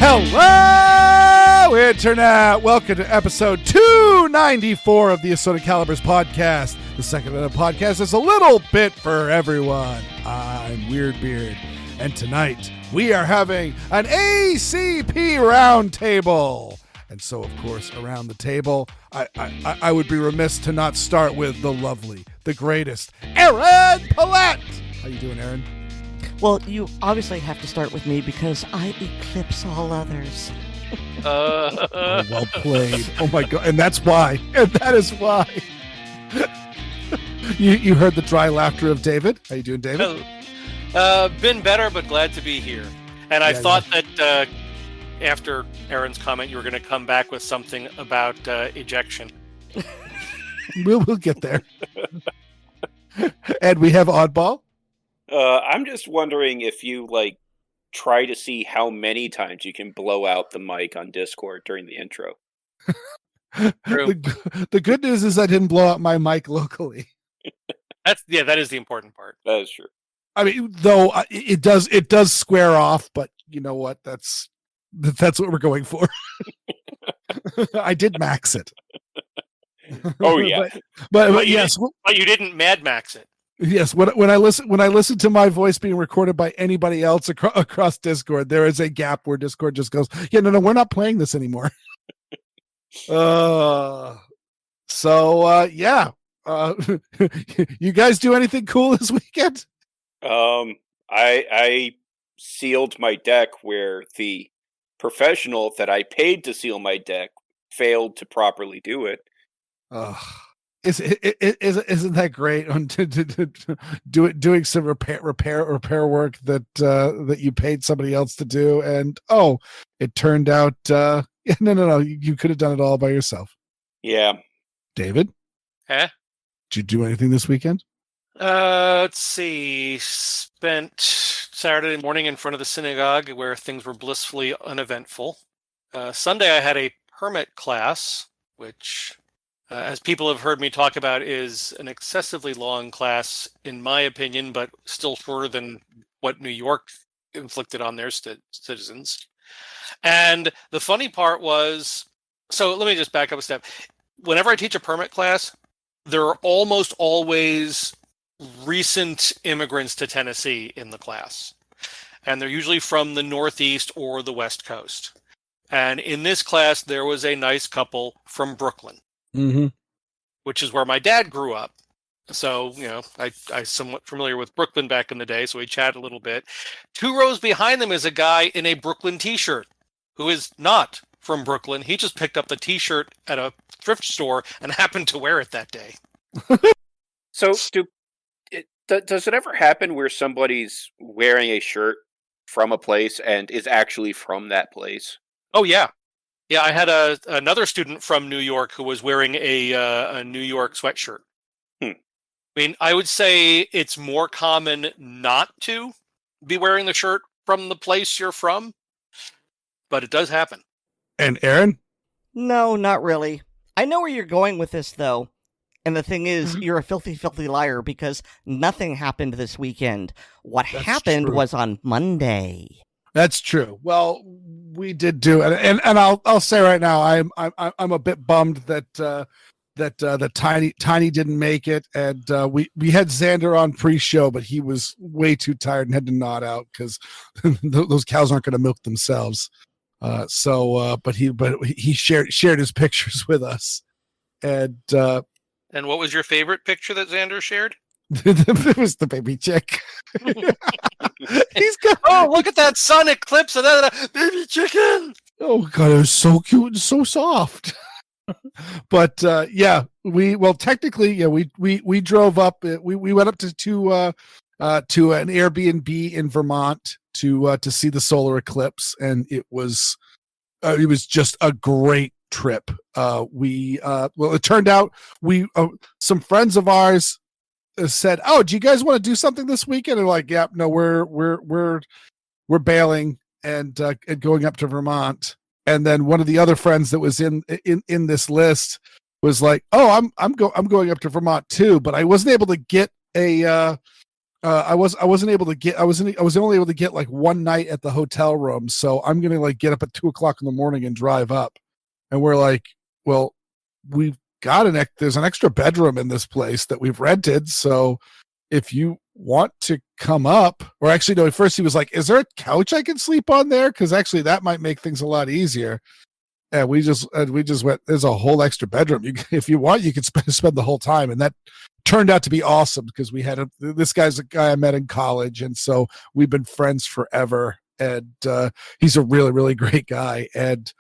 Hello, Internet! Welcome to episode 294 of the Assorted Calibers podcast. The second of the podcast is a little bit for everyone. I'm Weer'd Beard, and tonight we are having an ACP Round Table. And so, of course, around the table, I would be remiss to not start with the lovely, the greatest, Erin Paulette! How you doing, Erin? Well, you obviously have to start with me because I eclipse all others. Oh, well played. Oh my God. And that's why. And that is why. You heard the dry laughter of David. How you doing, David? Been better, but glad to be here. And I thought that after Erin's comment, you were going to come back with something about ejection. We'll get there. And we have Oddball. I'm just wondering if you try to see how many times you can blow out the mic on Discord during the intro. The good news is I didn't blow out my mic locally. That is the important part. That is true. I mean, though it does square off, but you know what? That's what we're going for. I did max it. Oh yeah, but yes, but you didn't Mad Max it. Yes, when I listen to my voice being recorded by anybody else across Discord, there is a gap where Discord just goes, yeah, no, we're not playing this anymore. You guys do anything cool this weekend? I sealed my deck where the professional that I paid to seal my deck failed to properly do it. Isn't that great on doing some repair work that you paid somebody else to do, and it turned out no, you could have done it all by yourself. Yeah. David? Huh? Did you do anything this weekend? Let's see. Spent Saturday morning in front of the synagogue where things were blissfully uneventful. Sunday I had a permit class, which as people have heard me talk about, is an excessively long class, in my opinion, but still shorter than what New York inflicted on their citizens. And the funny part was, so let me just back up a step. Whenever I teach a permit class, there are almost always recent immigrants to Tennessee in the class. And they're usually from the Northeast or the West Coast. And in this class, there was a nice couple from Brooklyn. Mm-hmm. Which is where my dad grew up. So, I somewhat familiar with Brooklyn back in the day, so we chatted a little bit. 2 rows behind them is a guy in a Brooklyn t-shirt who is not from Brooklyn. He just picked up the t-shirt at a thrift store and happened to wear it that day. So, does it ever happen where somebody's wearing a shirt from a place and is actually from that place? Oh, yeah. Yeah, I had another student from New York who was wearing a New York sweatshirt. I mean, I would say it's more common not to be wearing the shirt from the place you're from, but it does happen. And Erin? No, not really. I know where you're going with this, though. And the thing is, you're a filthy, filthy liar because nothing happened this weekend. What happened was on Monday. That's true. Well, we did do it, and I'll say right now, I'm a bit bummed that Tiny didn't make it, and we had Xander on pre-show, but he was way too tired and had to nod out because those cows aren't going to milk themselves. But he shared his pictures with us, and what was your favorite picture that Xander shared? It was the baby chick. He's got. Look at that sun eclipse and that baby chicken. Oh God, it was so cute and so soft. But we drove up. We went up to an Airbnb in Vermont to see the solar eclipse, and it was just a great trip. It turned out some friends of ours said, "Oh, do you guys want to do something this weekend?" And like, "Yeah, no, we're bailing and going up to Vermont." And then one of the other friends that was in this list was like, "Oh, I'm going up to Vermont too," but I wasn't able to get a I was only able to get like one night at the hotel room, so I'm gonna like get up at 2:00 in the morning and drive up. And we're like, well, we've got there's an extra bedroom in this place that we've rented, so if you want to come up, or actually no, at first he was like, is there a couch I can sleep on there? Because actually that might make things a lot easier. And we just went, there's a whole extra bedroom. If you want, you can spend the whole time. And that turned out to be awesome because we had this guy's a guy I met in college. And so we've been friends forever. And he's a really, really great guy. And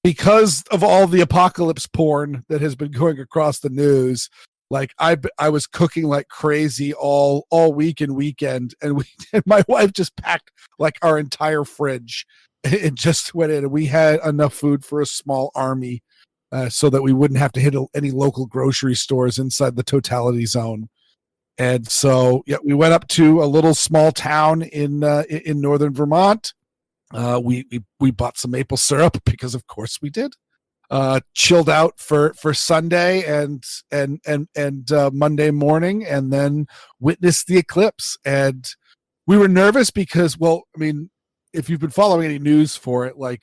because of all the apocalypse porn that has been going across the news, like I was cooking like crazy all week and weekend. And my wife just packed like our entire fridge. It just went in, and we had enough food for a small army, so that we wouldn't have to hit any local grocery stores inside the totality zone. And so, yeah, we went up to a little small town in northern Vermont. We bought some maple syrup because, of course, we did. Chilled out for Sunday and Monday morning, and then witnessed the eclipse. And we were nervous because, well, I mean, if you've been following any news for it, like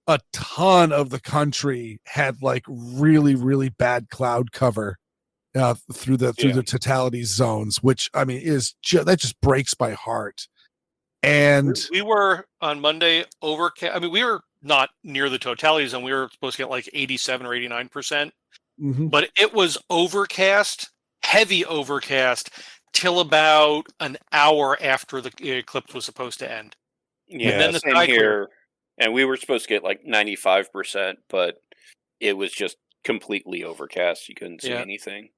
a ton of the country had like really, really bad cloud cover through the totality zones, which I mean that just breaks my heart. And we were on Monday overcast. I mean, we were not near the totality zone. We were supposed to get like 87 or 89%, but it was overcast, heavy overcast, till about an hour after the eclipse was supposed to end. Yeah, and then the same here. And we were supposed to get like 95%, but it was just completely overcast. You couldn't see anything.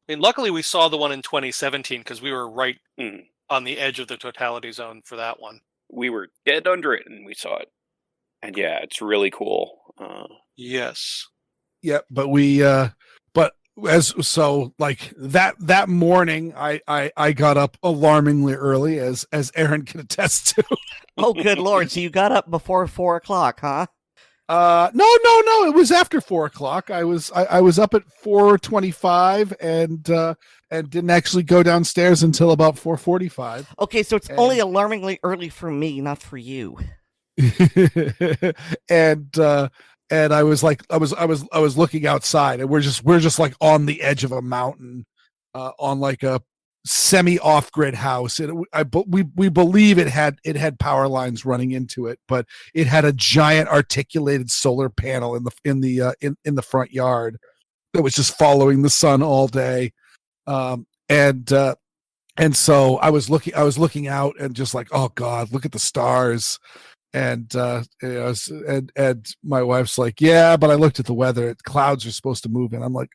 I mean, luckily we saw the one in 2017 because we were right on the edge of the totality zone for that one. We were dead under it and we saw it. And yeah, it's really cool. Yes. Yeah, but that morning I got up alarmingly early, as Erin can attest to. Oh, good Lord. So you got up before 4:00, huh? No. It was after 4:00. I was up at 4:25 and didn't actually go downstairs until about 4:45. Okay, so it's only alarmingly early for me, not for you. And I was looking outside, and we're just like on the edge of a mountain, on like a semi off-grid house. We believe it had power lines running into it, but it had a giant articulated solar panel in the front yard that was just following the sun all day. And so I was looking out and just like, oh God, look at the stars. And my wife's like, yeah, but I looked at the weather. Clouds are supposed to move in. I'm like,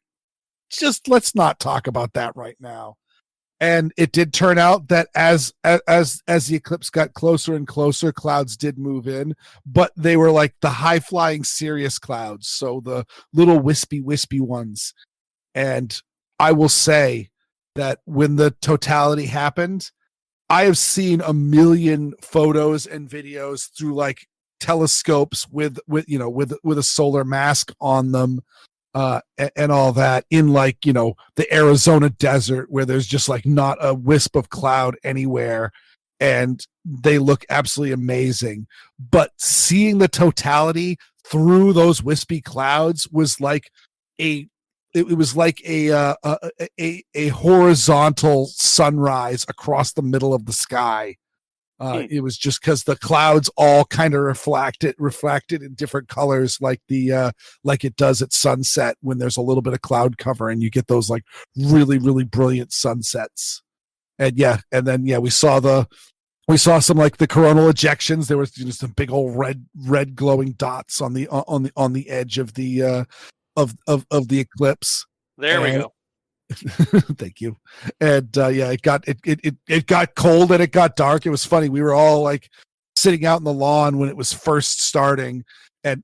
just let's not talk about that right now. And it did turn out that as the eclipse got closer and closer, clouds did move in, but they were like the high flying cirrus clouds, so the little wispy ones. And I will say that when the totality happened, I have seen a million photos and videos through like telescopes with a solar mask on them, and all that, in like, the Arizona desert where there's just like not a wisp of cloud anywhere, and they look absolutely amazing. But seeing the totality through those wispy clouds was like a horizontal sunrise across the middle of the sky. It was just because the clouds all kind of refracted in different colors, like it does at sunset when there's a little bit of cloud cover, and you get those like really, really brilliant sunsets. And then we saw some like the coronal ejections. There was some big old red glowing dots on the edge of the eclipse. There we go. Thank you. And it got cold and it got dark. It was funny. We were all like sitting out in the lawn when it was first starting, and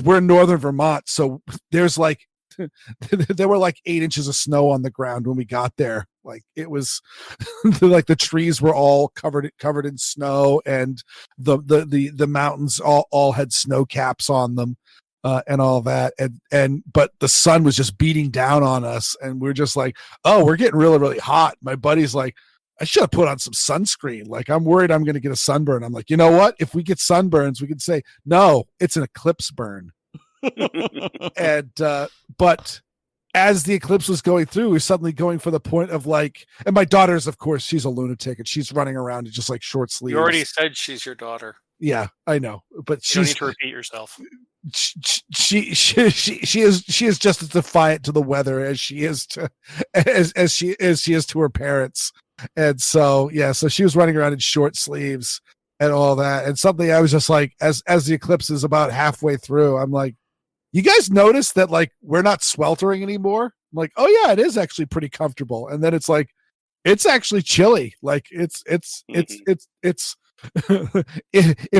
we're in northern Vermont, so there's like there were like 8 inches of snow on the ground when we got there. Like it was like the trees were all covered in snow, and the mountains all had snow caps on them, and all that. But the sun was just beating down on us, and we're just like, oh, we're getting really, really hot. My buddy's like, I should have put on some sunscreen. Like, I'm worried I'm going to get a sunburn. I'm like, you know what? If we get sunburns, we can say, no, it's an eclipse burn. But as the eclipse was going through, we were suddenly going for the point of like, and my daughter's, of course, she's a lunatic, and she's running around in just like short sleeves. You already said she's your daughter. Yeah, I know, but you don't need to repeat yourself. She is just as defiant to the weather as she is to her parents. And so so she was running around in short sleeves and all that. And something I was just like, as the eclipse is about halfway through, I'm like, you guys notice that like we're not sweltering anymore? I'm like, oh yeah, it is actually pretty comfortable. And then it's like, it's actually chilly. Like it's if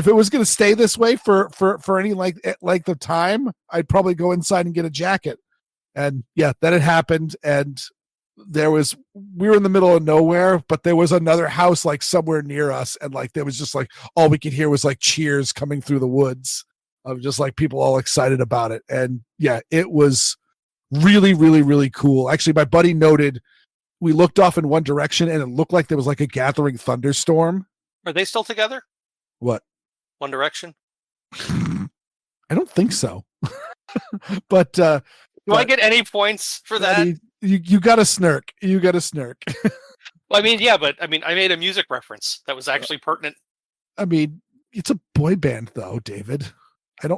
it was going to stay this way for any length of time, I'd probably go inside and get a jacket. And yeah, then it happened, and we were in the middle of nowhere, but there was another house like somewhere near us, and like there was just like all we could hear was like cheers coming through the woods of just like people all excited about it. And yeah, it was really, really, really cool. Actually, my buddy noted we looked off in one direction and it looked like there was like a gathering thunderstorm. Are they still together? What? One Direction? I don't think so. But do I get any points for that? You got to snark. You got to snark. Well, I mean, yeah, but I mean, I made a music reference that was actually pertinent. I mean, it's a boy band, though, David.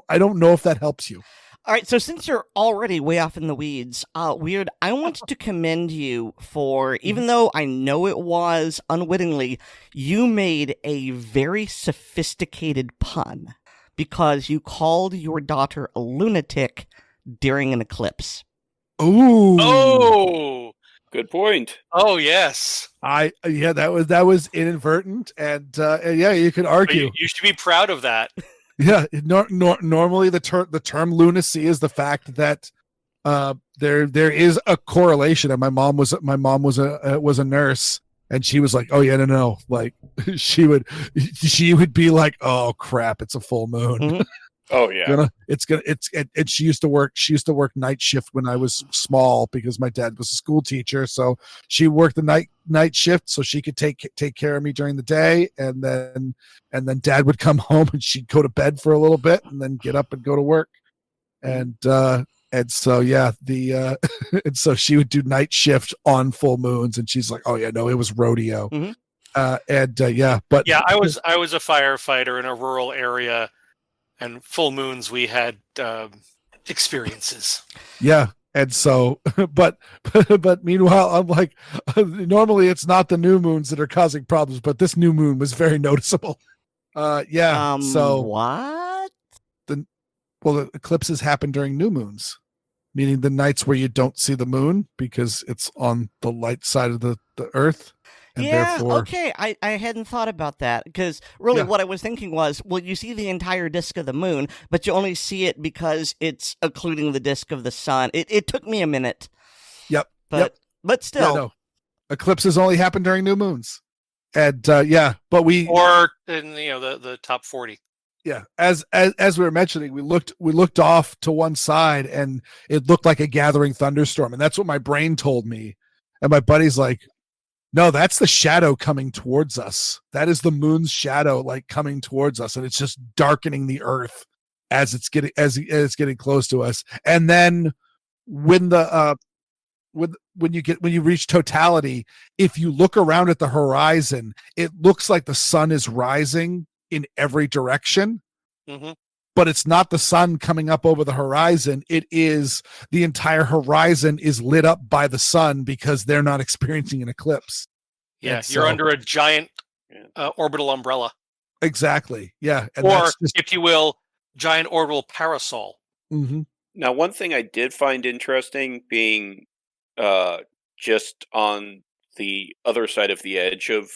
I don't know if that helps you. All right, so since you're already way off in the weeds, Weird, I want to commend you for, even though I know it was unwittingly, you made a very sophisticated pun because you called your daughter a lunatic during an eclipse. Ooh. Oh, good point. Oh, yes. That was inadvertent, and yeah, you could argue. You should be proud of that. Yeah, normally the term lunacy is the fact that there is a correlation. And my mom was a nurse, and she was like, oh yeah, no, like she would be like, oh crap, it's a full moon. Mm-hmm. Oh yeah, and she used to work night shift when I was small because my dad was a school teacher, so she worked the night shift so she could take care of me during the day, and then dad would come home and she'd go to bed for a little bit and then get up and go to work, and so yeah, and so she would do night shift on full moons, and she's like, oh yeah, no, it was rodeo. Mm-hmm. But yeah, I was a firefighter in a rural area. And full moons, we had experiences. Yeah, and so, but meanwhile, I'm like, normally it's not the new moons that are causing problems, but this new moon was very noticeable. So what? The eclipses happen during new moons, meaning the nights where you don't see the moon because it's on the light side of the Earth. And yeah, therefore, okay. I hadn't thought about that because really what I was thinking was, well, you see the entire disk of the moon, but you only see it because it's occluding the disk of the sun. It took me a minute. Yep. But still. No. Eclipses only happen during new moons. And but we or in the top 40. Yeah, as we were mentioning, we looked off to one side and it looked like a gathering thunderstorm, and that's what my brain told me. And my buddy's like, no, that's the shadow coming towards us. That is the moon's shadow, like coming towards us, and it's just darkening the earth as it's getting close to us. And then when when you reach totality, if you look around at the horizon, it looks like the sun is rising in every direction. Mm-hmm. But it's not the sun coming up over the horizon. It is the entire horizon is lit up by the sun because they're not experiencing an eclipse. Yeah, you're under a giant orbital umbrella. Exactly. Yeah. And or, if you will, giant orbital parasol. Mm-hmm. Now, one thing I did find interesting being just on the other side of the edge of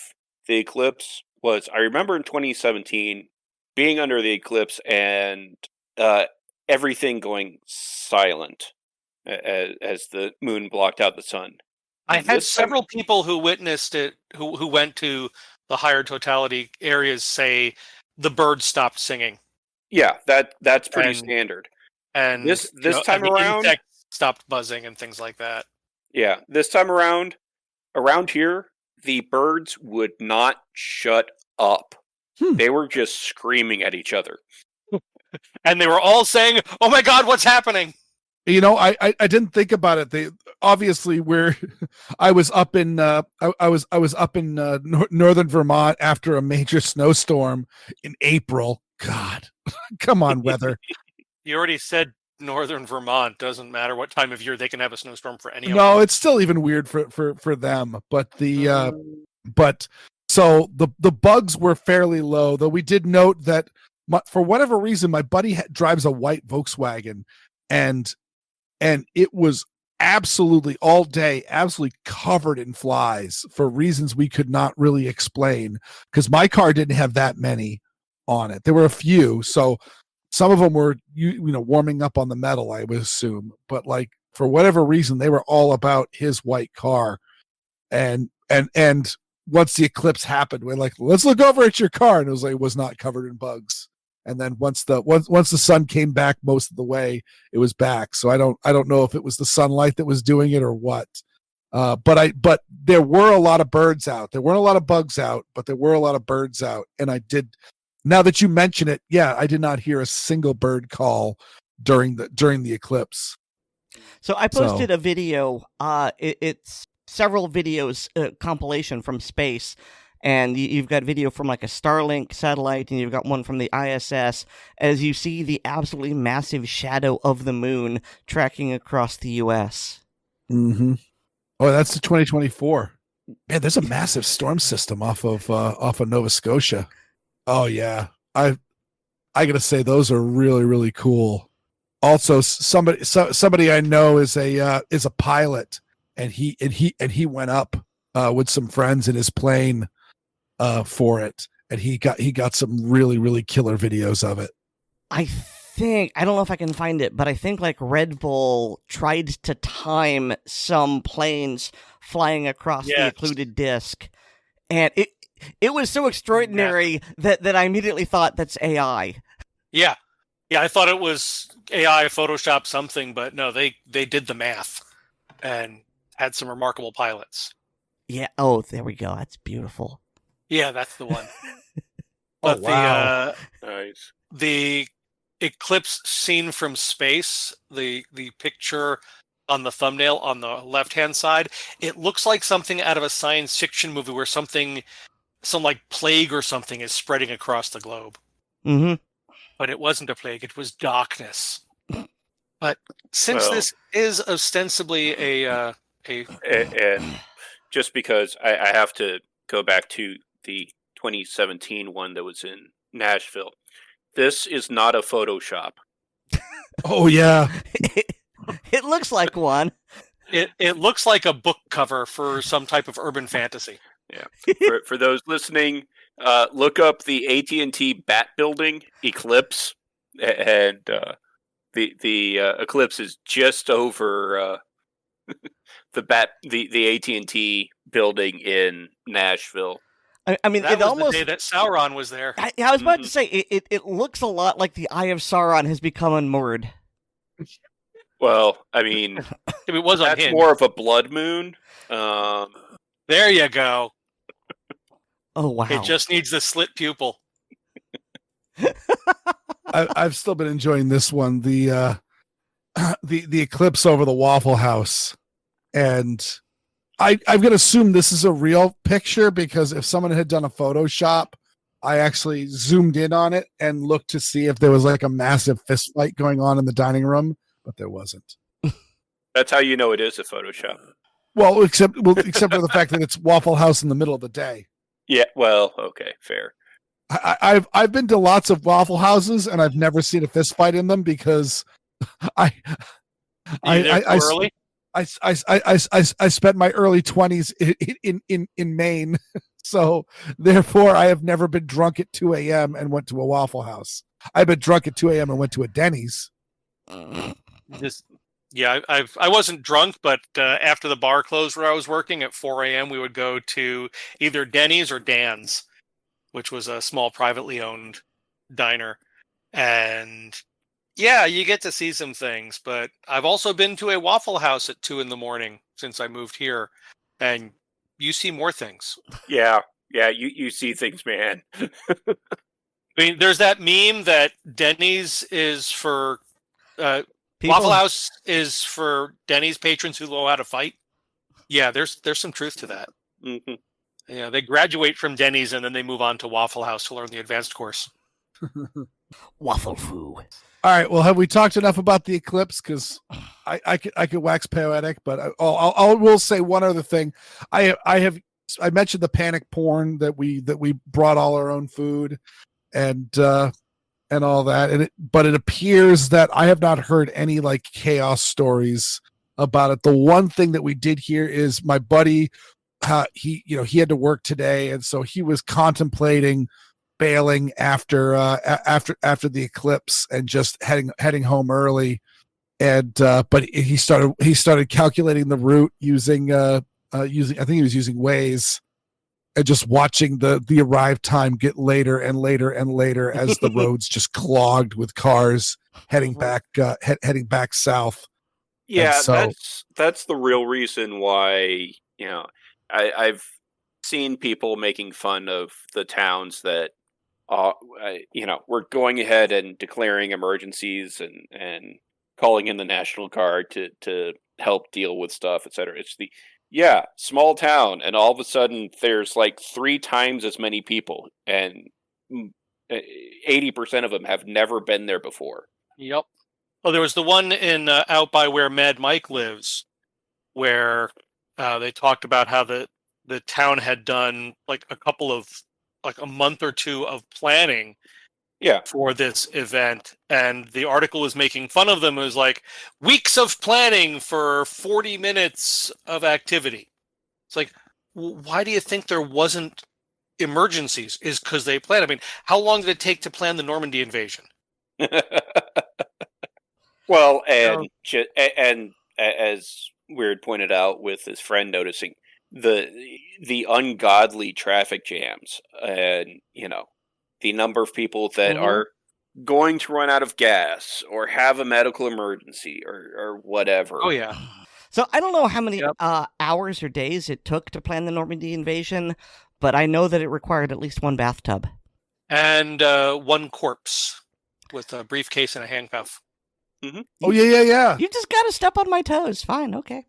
the eclipse was I remember in 2017 being under the eclipse and everything going silent. as the moon blocked out the sun. I had several people who witnessed it, who went to the higher totality areas, say the birds stopped singing. Yeah, that's pretty standard. And this time and the around, insects stopped buzzing and things like that. Yeah, this time around here, the birds would not shut up. They were just screaming at each other. And they were all saying, "Oh my God, what's happening?" You know, I didn't think about it. They obviously I was up in northern Vermont after a major snowstorm in April. God, come on, weather. You already said northern Vermont. Doesn't matter what time of year, they can have a snowstorm for any. No, it's still even weird for them. But so the bugs were fairly low, though we did note that for whatever reason, my buddy drives a white Volkswagen, and it was absolutely all day, absolutely covered in flies for reasons we could not really explain, because my car didn't have that many on it. There were a few, so some of them were warming up on the metal, I would assume, but like for whatever reason they were all about his white car. And once the eclipse happened, we're like, let's look over at your car, and it was not covered in bugs. And then once the sun came back most of the way, it was back. So I don't know if it was the sunlight that was doing it or what. But there were a lot of birds out. There weren't a lot of bugs out, but there were a lot of birds out. And I did, now that you mention it, yeah, I did not hear a single bird call during the eclipse. So I posted a video. It's several videos compilation from space. And you've got video from like a Starlink satellite, and you've got one from the ISS, as you see the absolutely massive shadow of the moon tracking across the U.S. Mm-hmm. Oh, that's the 2024. Man, there's a massive storm system off of Nova Scotia. Oh yeah, I gotta say those are really, really cool. Also, somebody I know is a pilot, and he went up with some friends in his plane for it, and he got some really, really killer videos of it. I don't know if I can find it, but I think like Red Bull tried to time some planes flying across the occluded disk, and it was so extraordinary that I immediately thought that's AI. Yeah, I thought it was AI, Photoshop, something, but no, they did the math and had some remarkable pilots. Yeah. Oh, there we go. That's beautiful. Yeah, that's the one. But wow. Nice. The eclipse seen from space, the picture on the thumbnail on the left-hand side, it looks like something out of a science fiction movie where some like plague or something is spreading across the globe. Mm-hmm. But it wasn't a plague, it was darkness. But since this is ostensibly a and just because I have to go back to the 2017 one that was in Nashville, this is not a Photoshop. Oh yeah. It looks like one. It looks like a book cover for some type of urban fantasy. Yeah. For those listening, look up the AT&T Bat Building eclipse, and the eclipse is just over the AT&T building in Nashville. I mean, that it was almost the day that Sauron was there. I was about to say it looks a lot like the Eye of Sauron has become unmoored. Well, I mean, it was that's unhinged. more of a blood moon. There you go. Oh wow! It just needs the slit pupil. I've still been enjoying this one, the eclipse over the Waffle House, and I'm going to assume this is a real picture, because if someone had done a Photoshop, I actually zoomed in on it and looked to see if there was like a massive fist fight going on in the dining room, but there wasn't. That's how you know it is a Photoshop. Well, except for the fact that it's Waffle House in the middle of the day. Yeah, well, okay, fair. I've been to lots of Waffle Houses, and I've never seen a fist fight in them, because I spent my early 20s in Maine, so therefore I have never been drunk at 2 a.m. and went to a Waffle House. I've been drunk at 2 a.m. and went to a Denny's. Yeah, I wasn't drunk, but after the bar closed where I was working at 4 a.m., we would go to either Denny's or Dan's, which was a small privately owned diner. And yeah, you get to see some things, but I've also been to a Waffle House at 2 a.m. since I moved here, and you see more things. Yeah, you see things, man. I mean, there's that meme that Denny's is for Waffle House is for Denny's patrons who know how to fight. Yeah, there's some truth to that. Mm-hmm. Yeah, they graduate from Denny's and then they move on to Waffle House to learn the advanced course. Waffle foo. All right. Well, have we talked enough about the eclipse? Because I could wax poetic, but I will say one other thing. I mentioned the panic porn that we brought all our own food and all that, but it appears that I have not heard any like chaos stories about it. The one thing that we did hear is my buddy, he had to work today, and so he was contemplating bailing after the eclipse and just heading home early, and but he started calculating the route using I think he was using Waze, and just watching the arrive time get later and later and later as the roads just clogged with cars heading back south. Yeah, so, that's the real reason why, I've seen people making fun of the towns that we're going ahead and declaring emergencies and calling in the National Guard to help deal with stuff, etc. It's small town, and all of a sudden there's like 3 times as many people, and 80% of them have never been there before. Yep. Oh, there was the one in out by where Mad Mike lives, where they talked about how the town had done like a month or 2 of planning for this event, and the article was making fun of them. It was like weeks of planning for 40 minutes of activity. It's like, why do you think there wasn't emergencies? Is because they planned. I mean, how long did it take to plan the Normandy invasion? Well, and as Weird pointed out with his friend noticing the ungodly traffic jams, and the number of people that are going to run out of gas or have a medical emergency or whatever. Oh yeah. So I don't know how many hours or days it took to plan the Normandy invasion, but I know that it required at least 1 bathtub. And 1 corpse with a briefcase and a handcuff. Mm-hmm. Oh, yeah. You just got to step on my toes. Fine, okay.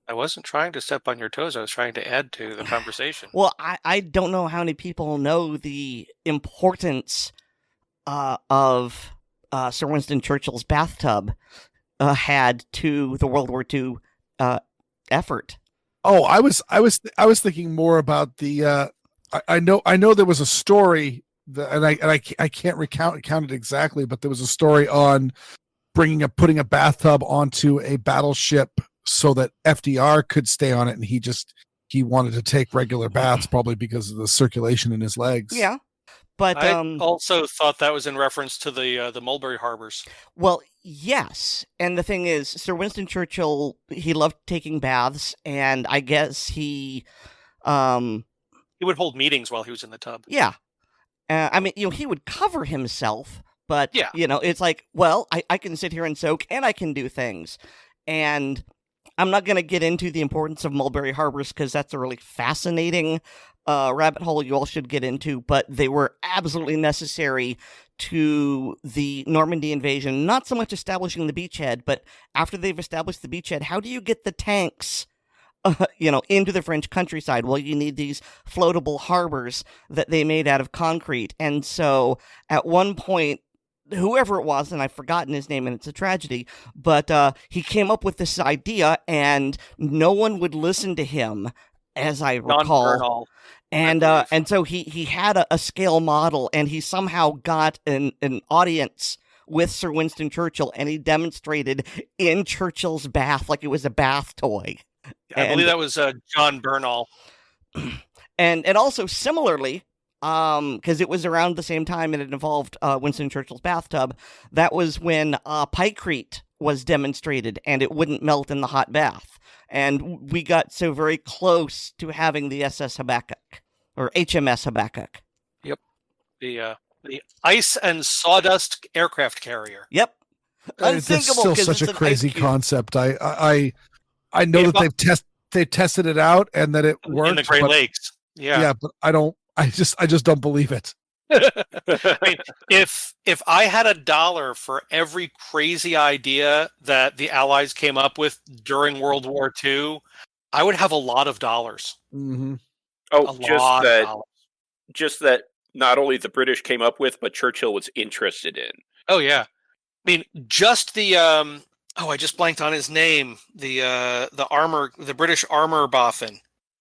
I wasn't trying to step on your toes. I was trying to add to the conversation. Well, I don't know how many people know the importance of Sir Winston Churchill's bathtub had to the World War II effort. Oh, I was thinking more about the. I know there was a story that, and I can't recount it exactly, but there was a story on putting a bathtub onto a battleship so that FDR could stay on it, and he wanted to take regular baths, probably because of the circulation in his legs. Yeah, but I also thought that was in reference to the Mulberry Harbors. Well, yes, and the thing is, Sir Winston Churchill, he loved taking baths, and I guess he would hold meetings while he was in the tub. Yeah, I mean, he would cover himself, but yeah, it's like, well, I can sit here and soak, and I can do things, and I'm not going to get into the importance of Mulberry Harbors because that's a really fascinating rabbit hole you all should get into, but they were absolutely necessary to the Normandy invasion, not so much establishing the beachhead, but after they've established the beachhead, how do you get the tanks into the French countryside? Well, you need these floatable harbors that they made out of concrete. And so at one point, whoever it was, and I've forgotten his name, and it's a tragedy, but he came up with this idea, and no one would listen to him, as I recall. And so he had a scale model, and he somehow got an audience with Sir Winston Churchill, and he demonstrated in Churchill's bath like it was a bath toy. I believe that was John Bernal. And also similarly, because it was around the same time and it involved Winston Churchill's bathtub, that was when Pykrete was demonstrated, and it wouldn't melt in the hot bath. And we got so very close to having the SS Habakkuk, or HMS Habakkuk. Yep. The ice and sawdust aircraft carrier. Yep. It's Unsinkable, still 'cause such it's a an crazy ice cube. concept. I know that they've tested it out and that it worked In the Great but, Lakes. Yeah. Yeah, but I just don't believe it. I mean, if I had $1 for every crazy idea that the Allies came up with during World War II, I would have a lot of dollars. Mm-hmm. Oh, just that not only the British came up with, but Churchill was interested in. Oh yeah, I mean, just the I just blanked on his name. The British armor boffin,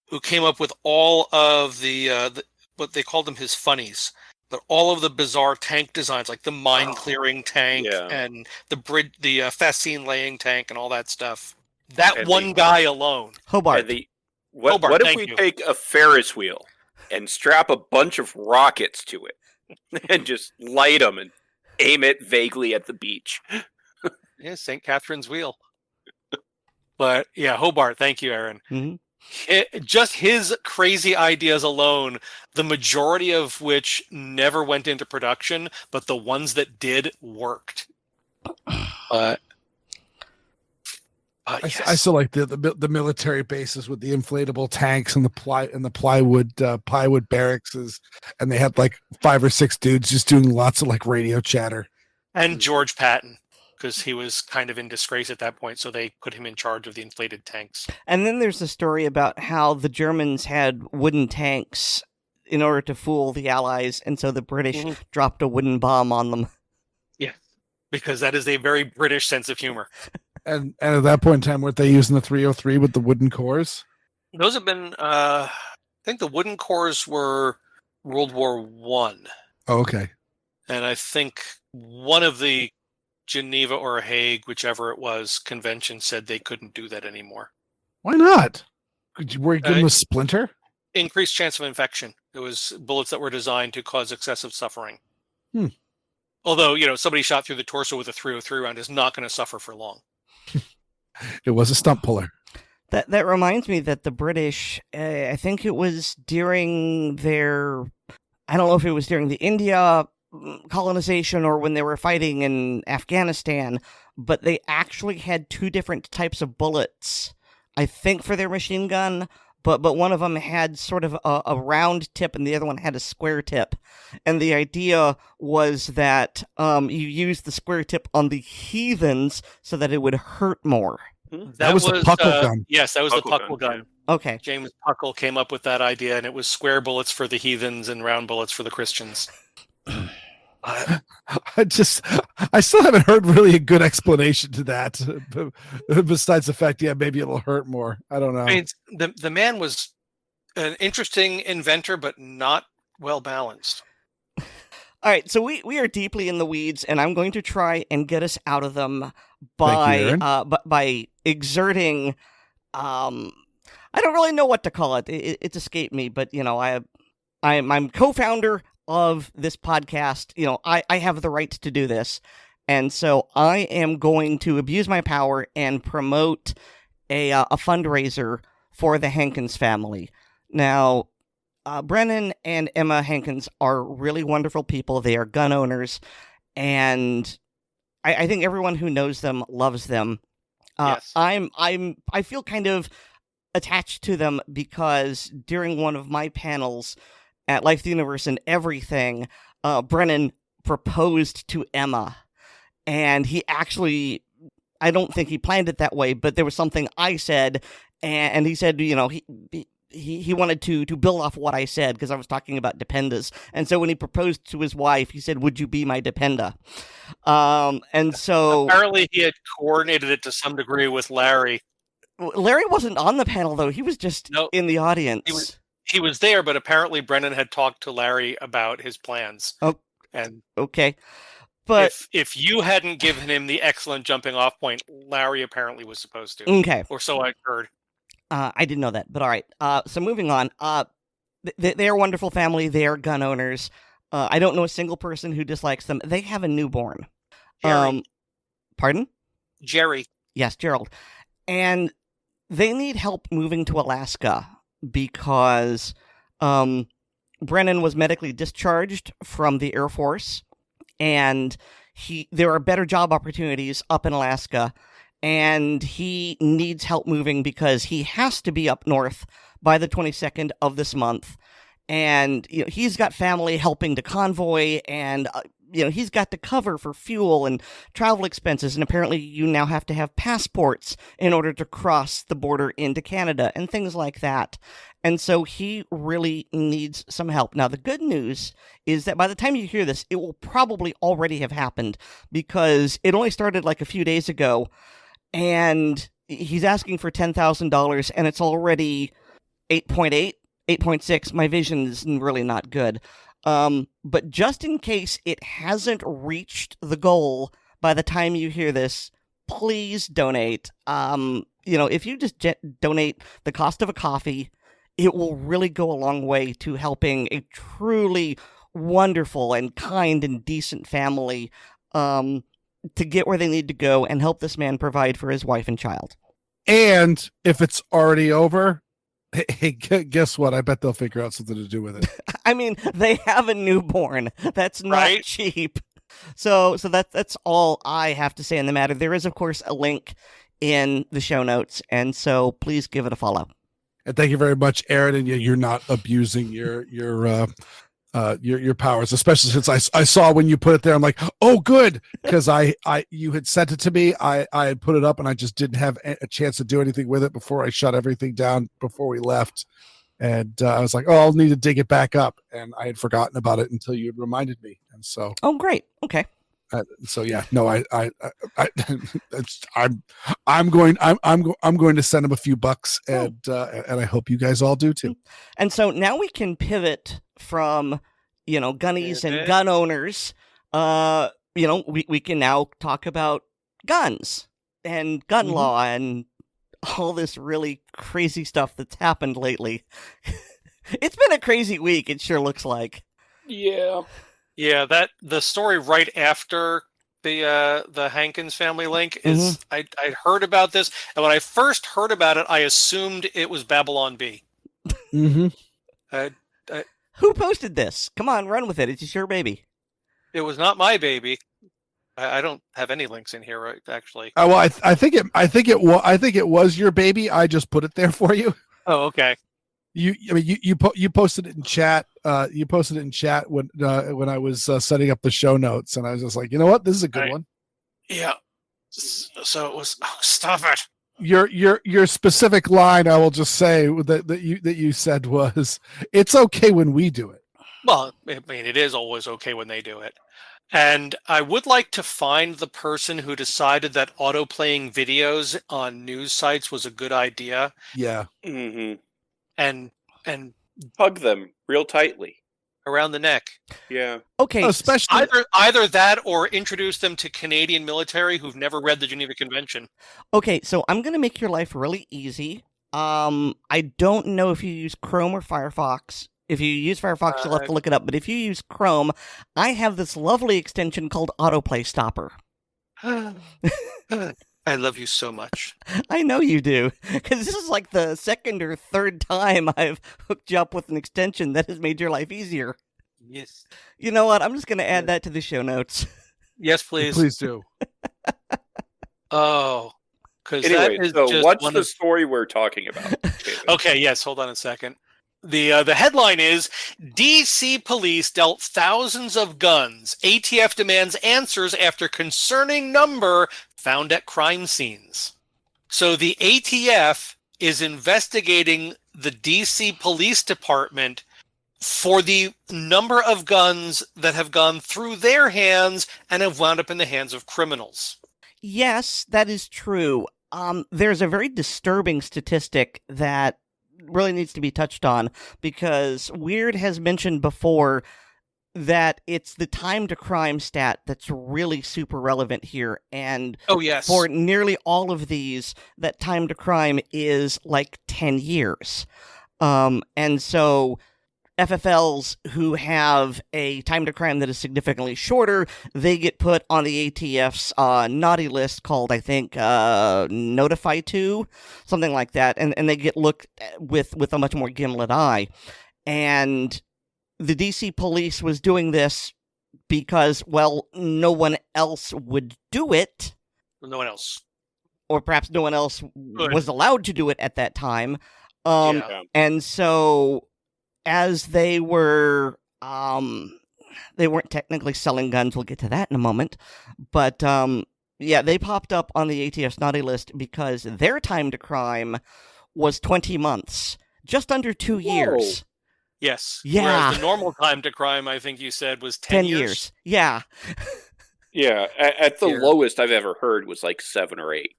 who came up with all of the what they called them his funnies, but all of the bizarre tank designs, like the mine clearing tank and the fascine laying tank and all that stuff. That and one guy alone. Hobart. What if we take a Ferris wheel and strap a bunch of rockets to it and just light them and aim it vaguely at the beach? Yeah, St. Catherine's wheel. But yeah, Hobart. Thank you, Erin. Mm-hmm. Just his crazy ideas alone, the majority of which never went into production, but the ones that did worked. Yes. I still like the military bases with the inflatable tanks and the plywood barracks, and they had like 5 or 6 dudes just doing lots of like radio chatter. And George Patton, because he was kind of in disgrace at that point, so they put him in charge of the inflated tanks. And then there's the story about how the Germans had wooden tanks in order to fool the Allies, and so the British dropped a wooden bomb on them. Yeah, because that is a very British sense of humor. And at that point in time, weren't they using the 303 with the wooden cores? Those have been, I think the wooden cores were World War I. Oh, okay. And I think one of the Geneva or Hague, whichever it was, convention said they couldn't do that anymore. Why not? Were you giving them a splinter? Increased chance of infection. It was bullets that were designed to cause excessive suffering. Although, somebody shot through the torso with a 303 round is not going to suffer for long. It was a stump puller. That reminds me that the British, I think it was during their, I don't know if it was during the India colonization or when they were fighting in Afghanistan, but they actually had 2 different types of bullets, I think, for their machine gun. But one of them had sort of a round tip and the other one had a square tip. And the idea was that you use the square tip on the heathens so that it would hurt more. That was the Puckle gun. Yes, that was the Puckle gun. Okay. James Puckle came up with that idea, and it was square bullets for the heathens and round bullets for the Christians. I still haven't heard really a good explanation to that. Besides the fact, maybe it'll hurt more. I don't know. I mean, the man was an interesting inventor, but not well balanced. All right, so we are deeply in the weeds, and I'm going to try and get us out of them by exerting. I don't really know what to call it. It's escaped me, but I'm co-founder of this podcast. I have the right to do this, and so I am going to abuse my power and promote a fundraiser for the Hankins family. Now, Brennan and Emma Hankins are really wonderful people. They are gun owners, and I think everyone who knows them loves them. Yes. I feel kind of attached to them because during one of my panels at Life, the Universe, and Everything, Brennan proposed to Emma, and he actually, I don't think he planned it that way, but there was something I said, and he said, he wanted to build off what I said, because I was talking about dependas, and so when he proposed to his wife, he said, "Would you be my dependa?" And so... Apparently he had coordinated it to some degree with Larry. Larry wasn't on the panel, though. He was just in the audience. He was there, but apparently Brennan had talked to Larry about his plans. Oh, and okay. But if you hadn't given him the excellent jumping off point, Larry apparently was supposed to. Okay. Or so I heard. I didn't know that, but all right. So moving on. They're a wonderful family. They are gun owners. I don't know a single person who dislikes them. They have a newborn. Harry. Pardon? Jerry. Yes, Gerald. And they need help moving to Alaska because Brennan was medically discharged from the Air Force, and there are better job opportunities up in Alaska, and he needs help moving because he has to be up north by the 22nd of this month. And he's got family helping to convoy, and he's got to cover for fuel and travel expenses, and apparently you now have to have passports in order to cross the border into Canada and things like that. And so he really needs some help. Now, the good news is that by the time you hear this, it will probably already have happened because it only started like a few days ago, and he's asking for $10,000, and it's already 8.8, 8.6. My vision is really not good. But just in case it hasn't reached the goal by the time you hear this, please donate. If you just donate the cost of a coffee, it will really go a long way to helping a truly wonderful and kind and decent family to get where they need to go and help this man provide for his wife and child. And if it's already over, hey, guess what? I bet they'll figure out something to do with it. I mean, they have a newborn. That's not cheap. So that's all I have to say on the matter. There is, of course, a link in the show notes, and so please give it a follow. And thank you very much, Erin. And you're not abusing your powers, especially since I saw when you put it there. I'm like, oh, good, because you had sent it to me. I had put it up, and I just didn't have a chance to do anything with it before I shut everything down before we left. And I was like, oh, I'll need to dig it back up, and I had forgotten about it until you had reminded me. And so, oh, great, okay. So yeah, no, I'm going to send him a few bucks, and I hope you guys all do too. And so now we can pivot from gunnies and gun owners. We can now talk about guns and gun law and all this really crazy stuff that's happened lately. It's been a crazy week. It sure looks like. Yeah, that the story right after the Hankins family link is I'd heard about this, and when I first heard about it, I assumed it was Babylon Bee. Who posted this? Come on, run with it. It's your baby. It was not my baby. I don't have any links in here, right? Actually. Well, I think it was your baby. I just put it there for you. Oh, okay. You posted it in chat. You posted it in chat when I was setting up the show notes, and I was just like, you know what, this is a good one. Yeah. So it was. Oh, stop it. Your specific line, I will just say that you said was, "It's okay when we do it." Well, I mean, it is always okay when they do it. And I would like to find the person who decided that auto-playing videos on news sites was a good idea. Yeah. Mm-hmm. And hug them real tightly around the neck. Yeah. Okay. Especially either that or introduce them to Canadian military who've never read the Geneva Convention. Okay, so I'm going to make your life really easy. I don't know if you use Chrome or Firefox. If you use Firefox, you'll have to look it up. But if you use Chrome, I have this lovely extension called Autoplay Stopper. I love you so much. I know you do, because this is like the second or third time I've hooked you up with an extension that has made your life easier. Yes. You know what? I'm just going to add that to the show notes. Yes, please. Please do. Oh, because anyway, so what's the story we're talking about? Okay, yes. Hold on a second. The headline is, DC police dealt thousands of guns. ATF demands answers after concerning number found at crime scenes. So the ATF is investigating the DC Police Department for the number of guns that have gone through their hands and have wound up in the hands of criminals. Yes, that is true. There's a very disturbing statistic that really needs to be touched on, because Weer'd has mentioned before that it's the time to crime stat that's really super relevant here. And for nearly all of these, that time to crime is like 10 years. And so FFLs who have a time to crime that is significantly shorter, they get put on the ATF's naughty list called, I think, Notify 2, something like that, and they get looked at with a much more gimlet eye. And the DC police was doing this because, well, no one else would do it. No one else. Or perhaps no one else was allowed to do it at that time. And so, as they were, they weren't technically selling guns. We'll get to that in a moment. But, they popped up on the ATF's naughty list because their time to crime was 20 months. Just under 2 years. Yes. Yeah. Whereas the normal time to crime, I think you said, was 10 years. Yeah. Yeah. At the lowest I've ever heard was like 7 or 8.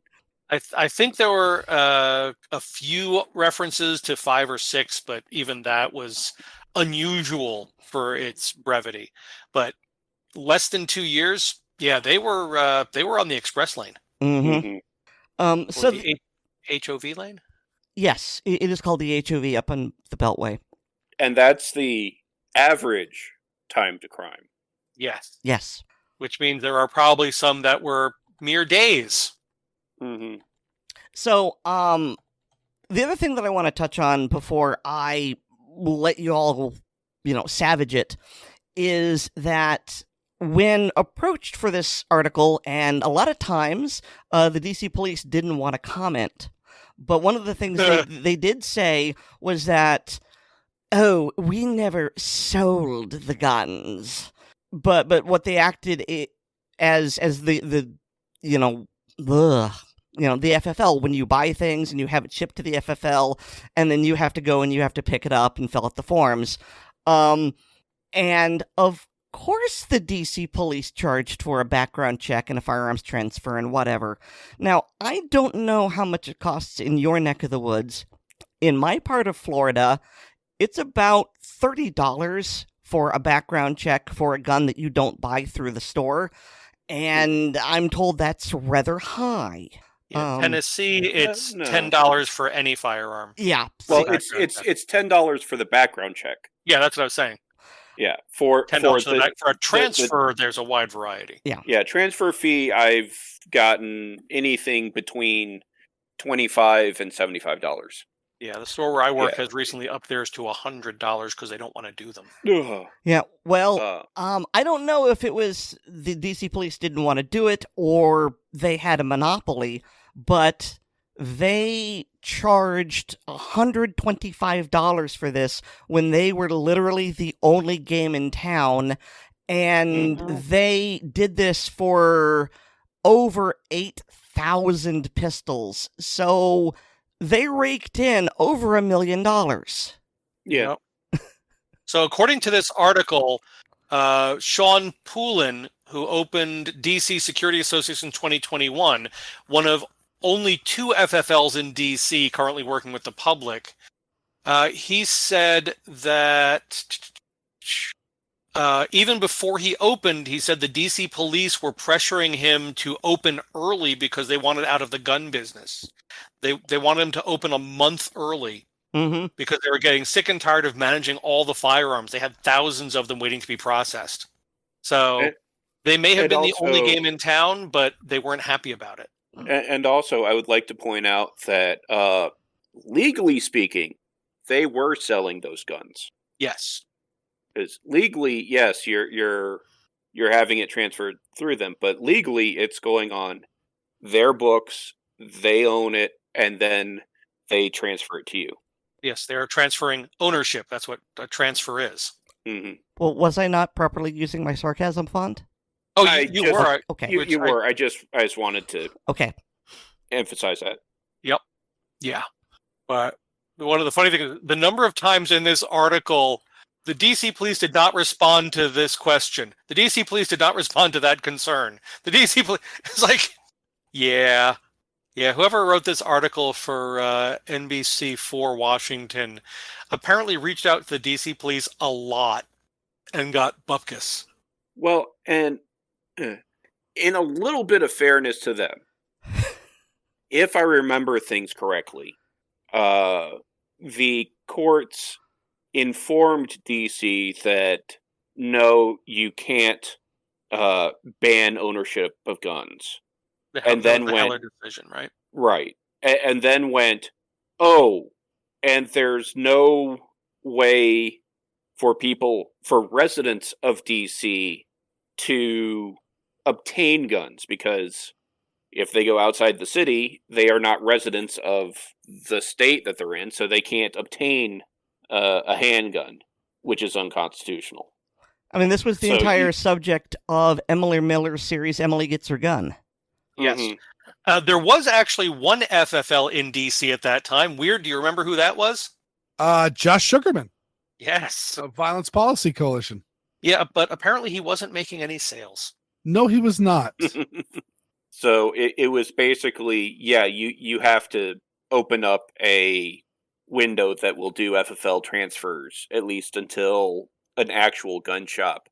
I think there were a few references to 5 or 6, but even that was unusual for its brevity. But less than 2 years, yeah, they were on the express lane. Mm-hmm. So the HOV lane? Yes, it is called the HOV up on the Beltway. And that's the average time to crime. Yes. Yes. Which means there are probably some that were mere days. Mm-hmm. So, the other thing that I want to touch on before I let you all, savage it, is that when approached for this article, and a lot of times the DC police didn't want to comment, but one of the things they did say was that, oh, we never sold the guns. But what they acted as the the FFL, when you buy things and you have it shipped to the FFL, and then you have to go and you have to pick it up and fill out the forms. And of course the DC police charged for a background check and a firearms transfer and whatever. Now, I don't know how much it costs in your neck of the woods. In my part of Florida, it's about $30 for a background check for a gun that you don't buy through the store. And I'm told that's rather high. Yeah, Tennessee, it's $10 for any firearm. Yeah. Well, it's $10 for the background check. Yeah, that's what I was saying. Yeah, for $10 for a transfer, there's a wide variety. Yeah, transfer fee. I've gotten anything between $25 and $75. Yeah, the store where I work has recently upped theirs to $100 because they don't want to do them. Yeah, well, I don't know if it was the DC police didn't want to do it or they had a monopoly, but they charged $125 for this when they were literally the only game in town, and they did this for over 8,000 pistols. So they raked in over $1 million. Yeah. So according to this article, Sean Poulin, who opened DC Security Association 2021, one of only 2 FFLs in DC currently working with the public, he said that even before he opened, he said the DC police were pressuring him to open early because they wanted out of the gun business. They wanted him to open a month early because they were getting sick and tired of managing all the firearms. They had thousands of them waiting to be processed. So they may have been the only game in town, but they weren't happy about it. And also, I would like to point out that legally speaking, they were selling those guns. Yes. Because legally, yes, you're having it transferred through them, but legally, it's going on their books. They own it, and then they transfer it to you. Yes, they're transferring ownership. That's what a transfer is. Mm-hmm. Well, was I not properly using my sarcasm font? Oh, you were. Okay. You were. I just wanted to emphasize that. Yep. Yeah. But one of the funny things, the number of times in this article, the DC police did not respond to this question. The DC police did not respond to that concern. The DC police, it's like, yeah, whoever wrote this article for NBC4 Washington apparently reached out to the DC police a lot and got bupkis. Well, and in a little bit of fairness to them, if I remember things correctly, the courts informed DC that no, you can't ban ownership of guns. And then the went Heller decision, right? right, and then went, oh, and there's no way for residents of DC to obtain guns, because if they go outside the city, they are not residents of the state that they're in, so they can't obtain a handgun, which is unconstitutional. I mean, this was the So entire subject of Emily Miller's series, Emily Gets Her Gun. Yes. Mhm. There was actually one FFL in DC at that time. Weird. Do you remember who that was? Josh Sugarman, Yes. Violence Policy Coalition. Yeah, but apparently he wasn't making any sales. No, he was not. So it was basically, you have to open up a window that will do FFL transfers, at least until an actual gun shop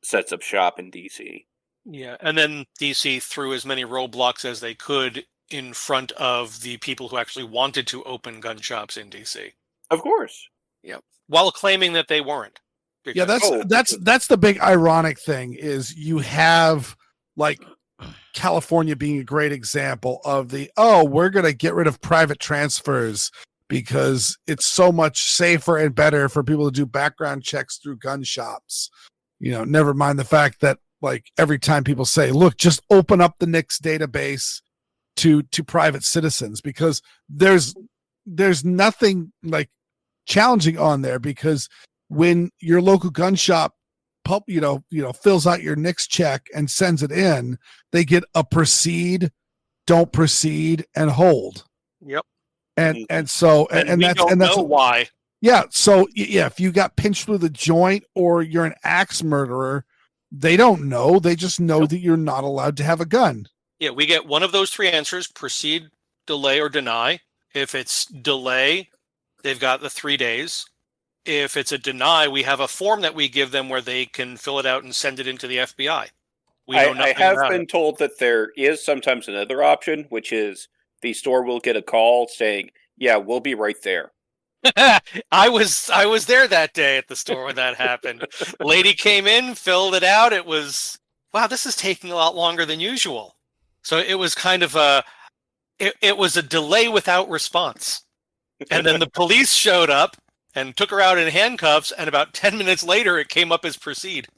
sets up shop in DC. Yeah, and then DC threw as many roadblocks as they could in front of the people who actually wanted to open gun shops in DC. Of course. Yep. While claiming that they weren't. Yeah, Because- that's the big ironic thing is you have like California being a great example of we're going to get rid of private transfers because it's so much safer and better for people to do background checks through gun shops. Never mind the fact that like every time people say, look, just open up the NICS database to private citizens, because there's nothing like challenging on there, because when your local gun shop fills out your NICS check and sends it in, they get a proceed, don't proceed, and hold. Yep. And so and we that's don't and that's know why. Yeah. So yeah, if you got pinched through the joint or you're an axe murderer, they don't know. They just know that you're not allowed to have a gun. Yeah, we get one of those three answers: proceed, delay, or deny. If it's delay, they've got the 3 days. If it's a deny, we have a form that we give them where they can fill it out and send it into the FBI. I have been told that there is sometimes another option, which is the store will get a call saying, yeah, we'll be right there. I was there that day at the store when that happened. Lady came in, filled it out. It was, wow, this is taking a lot longer than usual. So it was kind of it was a delay without response. And then the police showed up and took her out in handcuffs, and about 10 minutes later, it came up as proceed.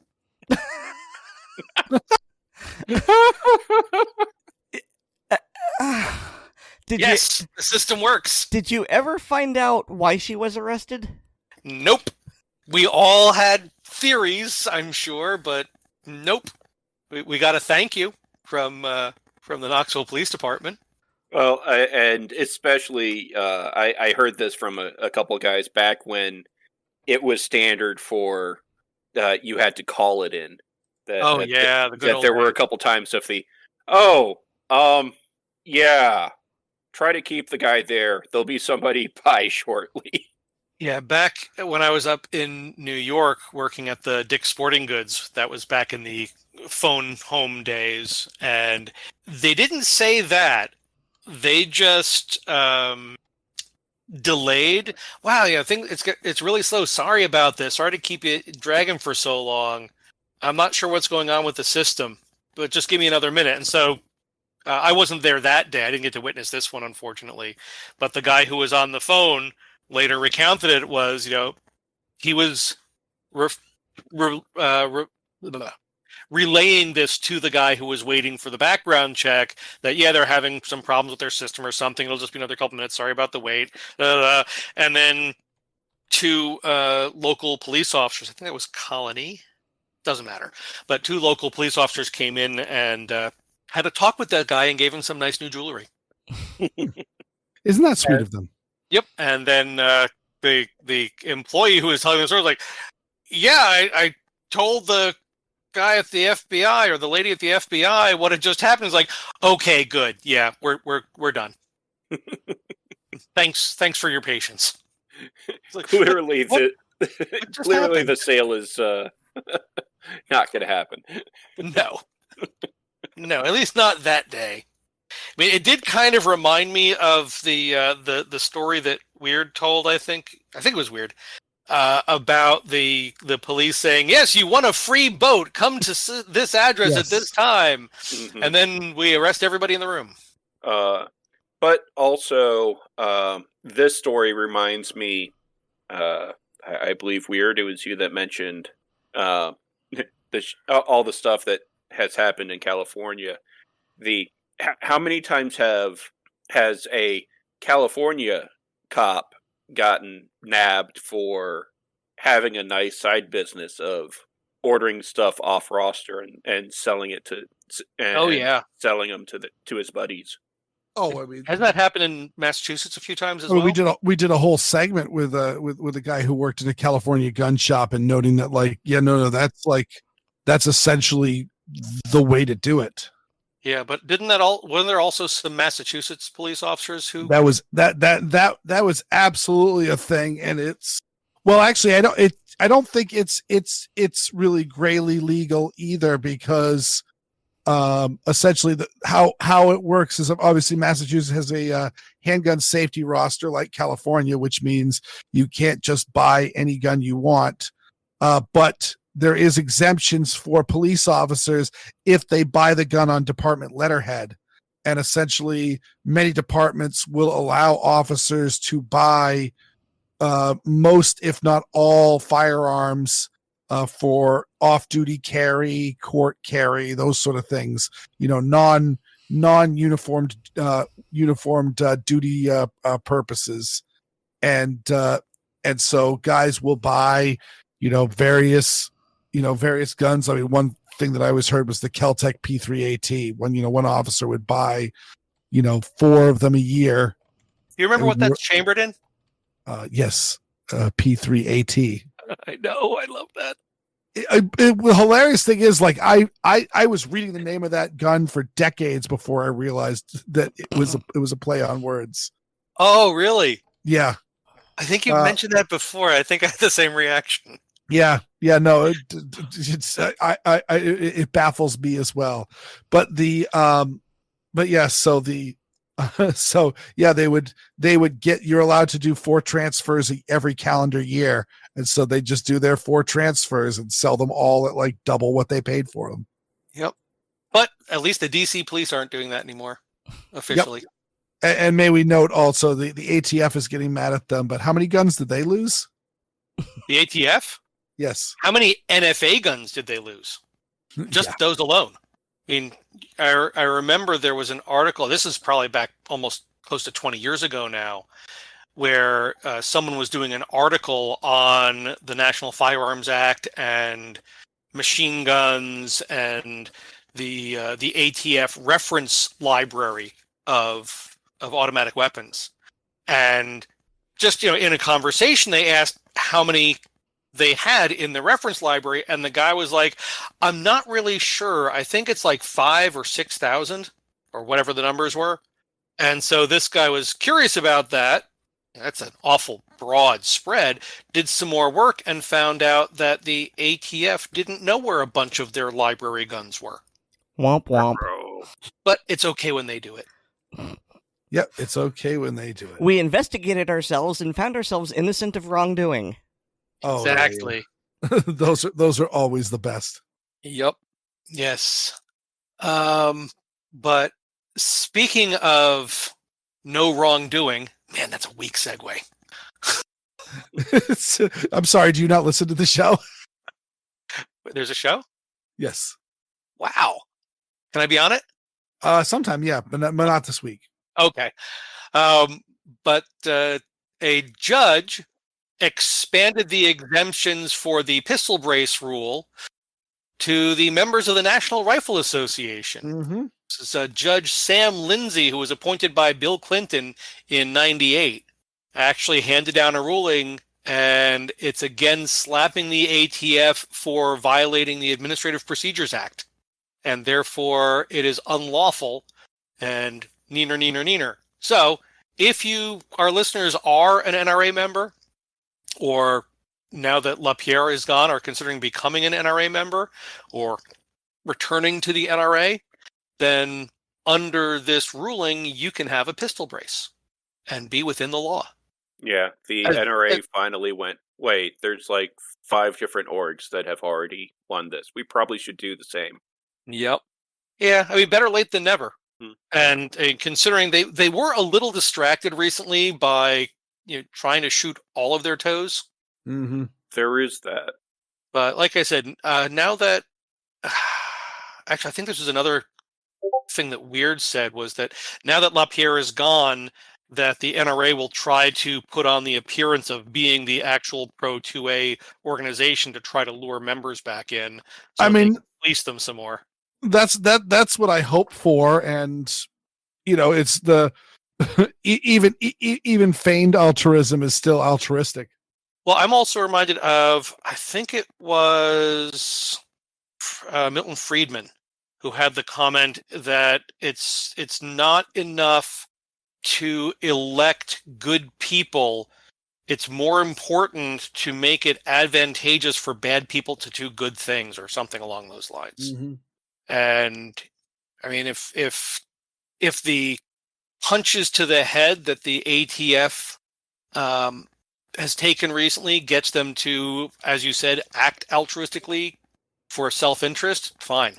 The system works. Did you ever find out why she was arrested? Nope. We all had theories, I'm sure, but nope. We got a thank you from the Knoxville Police Department. Well, and especially, I heard this from a couple guys back when it was standard for you had to call it in. That there were a couple times of try to keep the guy there. There'll be somebody by shortly. Yeah, back when I was up in New York working at the Dick's Sporting Goods, that was back in the phone home days, and they didn't say that. They just delayed. Wow, I think it's really slow. Sorry about this. Sorry to keep it dragging for so long. I'm not sure what's going on with the system, but just give me another minute. And so I wasn't there that day. I didn't get to witness this one, unfortunately. But the guy who was on the phone later recounted it was, he was relaying this to the guy who was waiting for the background check that, they're having some problems with their system or something. It'll just be another couple minutes. Sorry about the wait. And then two local police officers, I think that was Colony. Doesn't matter. But two local police officers came in and had a talk with that guy and gave him some nice new jewelry. Isn't that sweet of them? Yep. And then the employee who was telling the story was like, I told the guy at the FBI or the lady at the FBI what had just happened. Is like, okay, good. Yeah, we're done. Thanks for your patience. Like, clearly the sale is not going to happen. No, at least not that day. I mean, it did kind of remind me of the story that Weird told. I think it was Weird about the police saying, yes, you won a free boat. Come to this address at this time. Mhm. And then we arrest everybody in the room. But also, this story reminds me, I believe Weird, it was you that mentioned all the stuff that has happened in California. How many times has a California cop gotten nabbed for having a nice side business of ordering stuff off roster and selling it selling them to his buddies? Oh, I mean, Hasn't that happened in Massachusetts a few times as I mean, well? we did a whole segment with a guy who worked in a California gun shop and noting that, like, yeah, no, that's essentially the way to do it. Yeah, but wasn't there also some Massachusetts police officers who That was absolutely a thing, and actually I don't think it's really grayly legal either, because essentially how it works is, obviously Massachusetts has a handgun safety roster like California, which means you can't just buy any gun you want, but there is exemptions for police officers if they buy the gun on department letterhead. And essentially many departments will allow officers to buy most, if not all, firearms for off-duty carry, court carry, those sort of things. Non-uniformed uniformed duty purposes, and so guys will buy various guns. I mean, one thing that I always heard was the Keltec P3AT. One officer would buy 4 of them a year. you remember what that's chambered in? Yes, P3AT. I know, I love that. The hilarious thing is, like, I was reading the name of that gun for decades before I realized that it was a play on words. Oh, really? Yeah, I think you mentioned that before. I think I had the same reaction. yeah. No, it baffles me as well. But yeah. So they would get, you're allowed to do 4 transfers every calendar year, and so they just do their 4 transfers and sell them all at like double what they paid for them. Yep. But at least the DC police aren't doing that anymore, officially. Yep. And may we note also the ATF is getting mad at them, but how many guns did they lose? The ATF? Yes. How many NFA guns did they lose? Just those alone. I mean, I remember there was an article, this is probably back almost close to 20 years ago now, where someone was doing an article on the National Firearms Act and machine guns and the ATF reference library of automatic weapons. And just, in a conversation, they asked how many they had in the reference library, and the guy was like, I'm not really sure. I think it's like 5,000 or 6,000 or whatever the numbers were. And so this guy was curious about that. That's an awful broad spread. Did some more work and found out that the ATF didn't know where a bunch of their library guns were. Womp womp. But it's okay when they do it. Yep, it's okay when they do it. We investigated ourselves and found ourselves innocent of wrongdoing. Oh, exactly. Yeah. Those are always the best. Yep. Yes. But speaking of no wrongdoing, man, that's a weak segue. I'm sorry, do you not listen to the show? There's a show? Yes. Wow. Can I be on it? Sometime, yeah, but not this week. Okay. But a judge expanded the exemptions for the pistol brace rule to the members of the National Rifle Association. Mm-hmm. This is Judge Sam Lindsay, who was appointed by Bill Clinton in '98, actually handed down a ruling, and it's again slapping the ATF for violating the Administrative Procedures Act. And therefore, it is unlawful and neener. So, if our listeners are an NRA member, or now that LaPierre is gone, are considering becoming an NRA member or returning to the NRA, then under this ruling, you can have a pistol brace and be within the law. Yeah, the NRA finally went wait, there's like 5 different orgs that have already won this. We probably should do the same. Yep. Yeah, I mean, better late than never. And considering they were a little distracted recently by trying to shoot all of their toes. Mm-hmm. There is that. But like I said, now that actually, I think this was another thing that Weer'd said, was that now that LaPierre is gone, that the NRA will try to put on the appearance of being the actual Pro 2A organization to try to lure members back in. So I mean, they can fleece them some more. That's what I hope for, and it's the even feigned altruism is still altruistic. Well, I'm also reminded of, I think it was Milton Friedman, who had the comment that it's not enough to elect good people. It's more important to make it advantageous for bad people to do good things, or something along those lines. Mm-hmm. And I mean, if the punches to the head that the ATF has taken recently gets them to, as you said, act altruistically for self-interest, fine.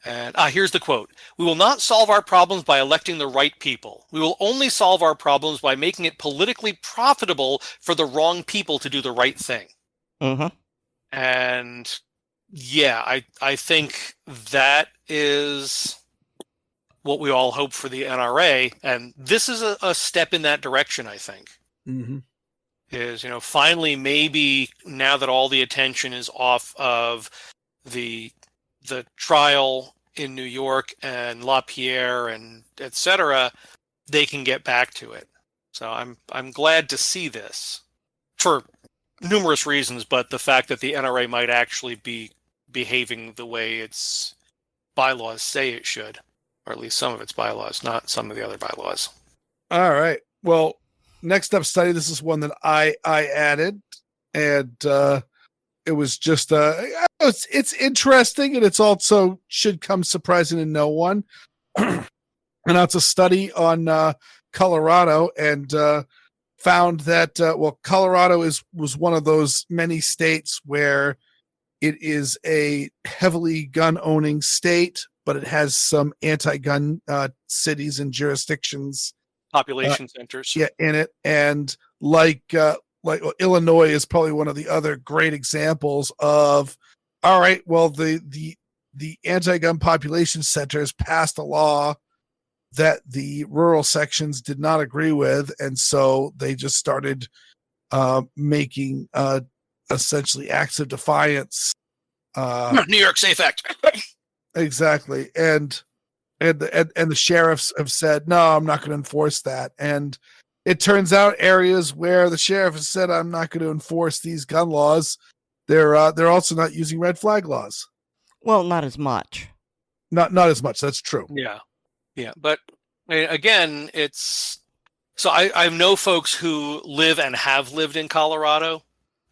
And here's the quote: "We will not solve our problems by electing the right people. We will only solve our problems by making it politically profitable for the wrong people to do the right thing." Mm-hmm. And yeah, I think that is what we all hope for the NRA, and this is a step in that direction, I think. Mm-hmm. Is, finally, maybe now that all the attention is off of the trial in New York and LaPierre and etc., they can get back to it. So I'm glad to see this for numerous reasons, but the fact that the NRA might actually be behaving the way its bylaws say it should, or at least some of its bylaws, not some of the other bylaws. All right. Well, next up study. This is one that I added, and it was just it's interesting, and it's also should come surprising to no one. And that's a study on Colorado, and found that Colorado was one of those many states where it is a heavily gun-owning state, but it has some anti-gun cities and jurisdictions, Population centers. in it. And like Illinois is probably one of the other great examples of, all right, well, the anti-gun population centers passed a law that the rural sections did not agree with, and so they just started making essentially acts of defiance. New York Safe Act. Exactly, and the sheriffs have said, no, I'm not going to enforce that. And it turns out areas where the sheriff has said, I'm not going to enforce these gun laws, they're also not using red flag laws. Well, not as much. Not as much. That's true. Yeah, but again, it's so I know folks who live and have lived in Colorado,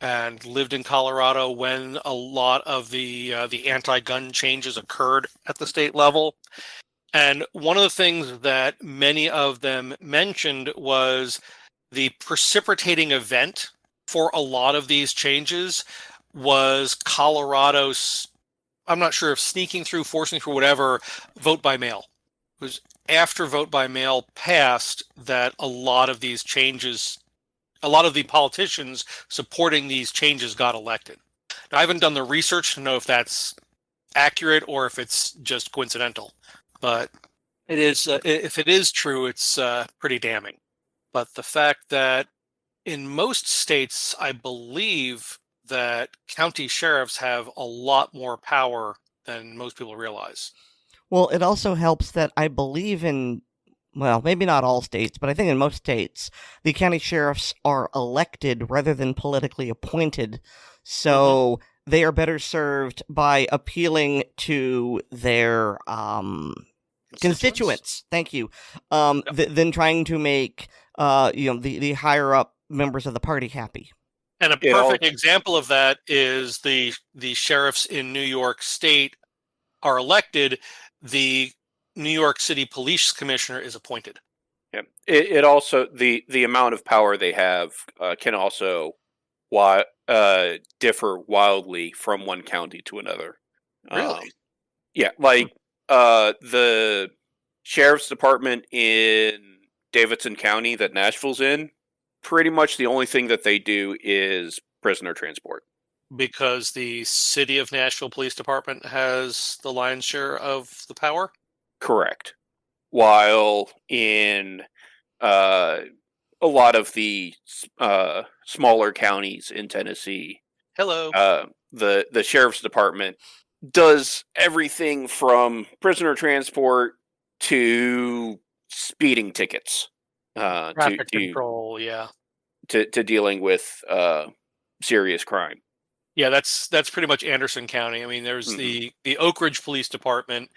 and lived in Colorado when a lot of the anti-gun changes occurred at the state level. And one of the things that many of them mentioned was the precipitating event for a lot of these changes was Colorado's, I'm not sure if sneaking through, forcing through, whatever, vote by mail. It was after vote by mail passed that a lot of these changes, a lot of the politicians supporting these changes got elected. Now, I haven't done the research to know if that's accurate or if it's just coincidental, but it is. If it is true, it's pretty damning. But the fact that in most states, I believe that county sheriffs have a lot more power than most people realize. Well, it also helps that I believe in, well, maybe not all states, but I think in most states, the county sheriffs are elected rather than politically appointed. So they are better served by appealing to their constituents. Thank you. Than trying to make the higher up members of the party happy. And a perfect example of that is the sheriffs in New York State are elected. The New York City Police Commissioner is appointed. Yeah, it also the amount of power they have can also differ wildly from one county to another. Really? Yeah, like the sheriff's department in Davidson County that Nashville's in, pretty much the only thing that they do is prisoner transport. Because the city of Nashville Police Department has the lion's share of the power? Correct. While in a lot of the smaller counties in Tennessee, Hello. the sheriff's department does everything from prisoner transport to speeding tickets, Traffic control, yeah. to dealing with serious crime. Yeah, that's pretty much Anderson County. I mean, there's the Oak Ridge Police Department,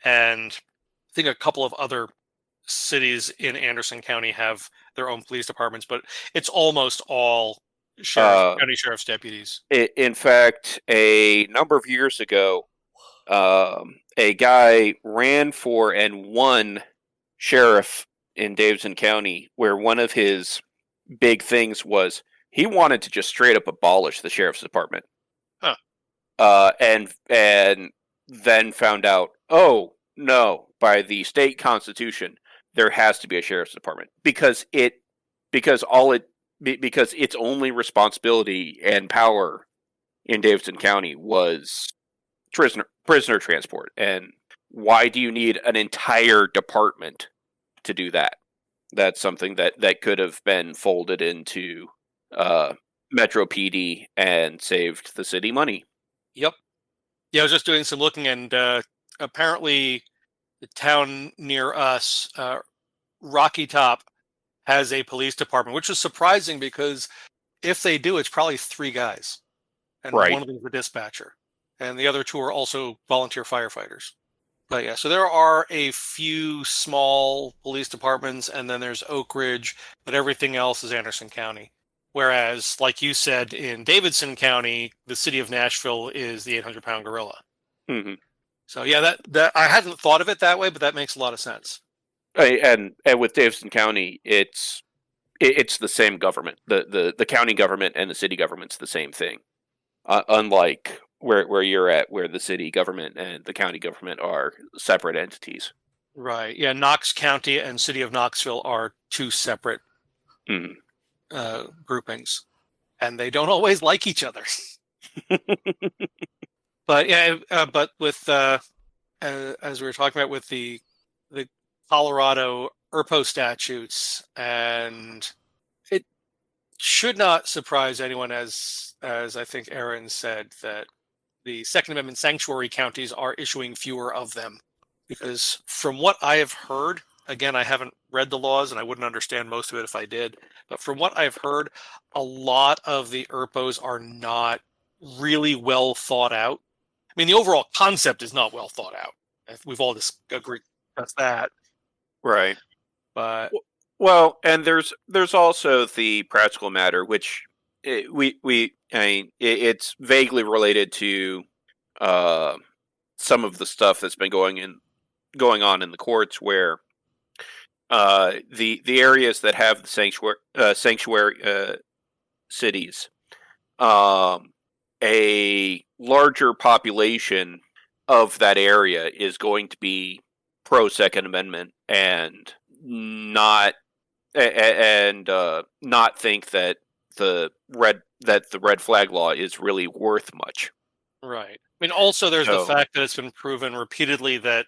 and I think a couple of other cities in Anderson County have their own police departments, but it's almost all county sheriff's deputies. In fact, a number of years ago, a guy ran for and won sheriff in Davidson County, where one of his big things was he wanted to just straight up abolish the sheriff's department. Huh. And then found out, oh no, by the state constitution, there has to be a sheriff's department because its only responsibility and power in Davidson County was prisoner transport. And why do you need an entire department to do that? That's something that could have been folded into Metro PD and saved the city money. Yep. Yeah, I was just doing some looking, and apparently the town near us, Rocky Top, has a police department, which is surprising because if they do, it's probably 3 guys. And right. One of them is a dispatcher. And the other 2 are also volunteer firefighters. But yeah, so there are a few small police departments, and then there's Oak Ridge, but everything else is Anderson County. Whereas, like you said, in Davidson County, the city of Nashville is the 800-pound gorilla. Mm-hmm. So yeah, that I hadn't thought of it that way, but that makes a lot of sense. And with Davidson County, it's the same government. The county government and the city government's the same thing. Unlike where you're at, where the city government and the county government are separate entities. Right. Yeah, Knox County and City of Knoxville are 2 separate groupings, and they don't always like each other. But yeah, but with as we were talking about with the Colorado ERPO statutes, and it should not surprise anyone, as I think Erin said, that the Second Amendment sanctuary counties are issuing fewer of them. Because from what I have heard, again, I haven't read the laws and I wouldn't understand most of it if I did, but from what I've heard, a lot of the ERPOs are not really well thought out. I mean, the overall concept is not well thought out. We've all just agreed that's that. Right. But well, and there's also the practical matter, which it's vaguely related to some of the stuff that's been going on in the courts, where the areas that have the sanctuary cities, a larger population of that area is going to be pro Second Amendment and not think that the red flag law is really worth much. right. I mean, also there's the fact that it's been proven repeatedly that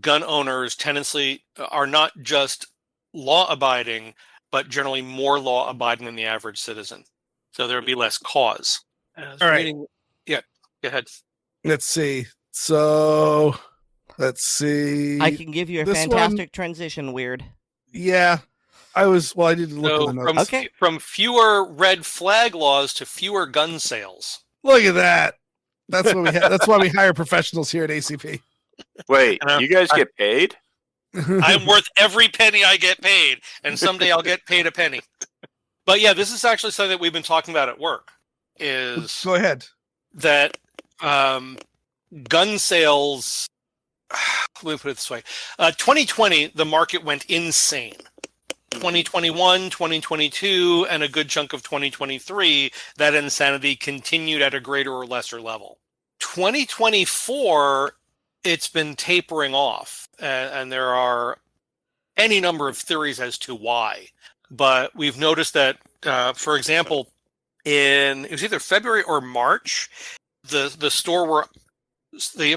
gun owners tendency are not just law-abiding, but generally more law-abiding than the average citizen. So there would be less cause. All right. Yeah, go ahead. Let's see. So, let's see. I can give you a This fantastic transition, Weird. Yeah. I didn't look at the notes. From fewer red flag laws to fewer gun sales. Look at that. That's what we that's why we hire professionals here at ACP. Wait, you guys get paid? I'm worth every penny I get paid, and someday I'll get paid a penny. But yeah, this is actually something that we've been talking about at work. Is Go ahead. That gun sales, let me put it this way. 2020, the market went insane. 2021, 2022, and a good chunk of 2023, that insanity continued at a greater or lesser level. 2024, it's been tapering off, and there are any number of theories as to why. But we've noticed that, for example, it was either February or March, the store where the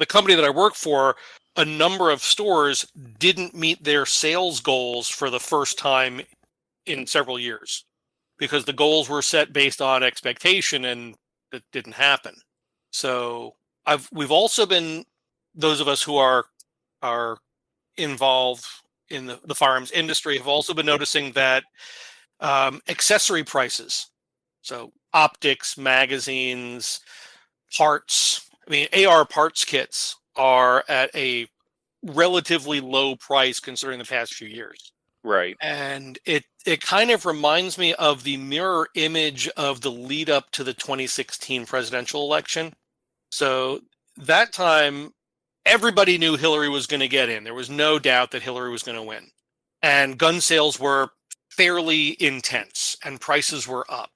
company that I work for, a number of stores didn't meet their sales goals for the first time in several years, because the goals were set based on expectation and it didn't happen. So we've also been, those of us who are involved in the firearms industry have also been noticing that accessory prices, so optics, magazines, parts, AR parts kits are at a relatively low price considering the past few years. Right. And it kind of reminds me of the mirror image of the lead up to the 2016 presidential election. So that time, everybody knew Hillary was going to get in. There was no doubt that Hillary was going to win. And gun sales were fairly intense and prices were up.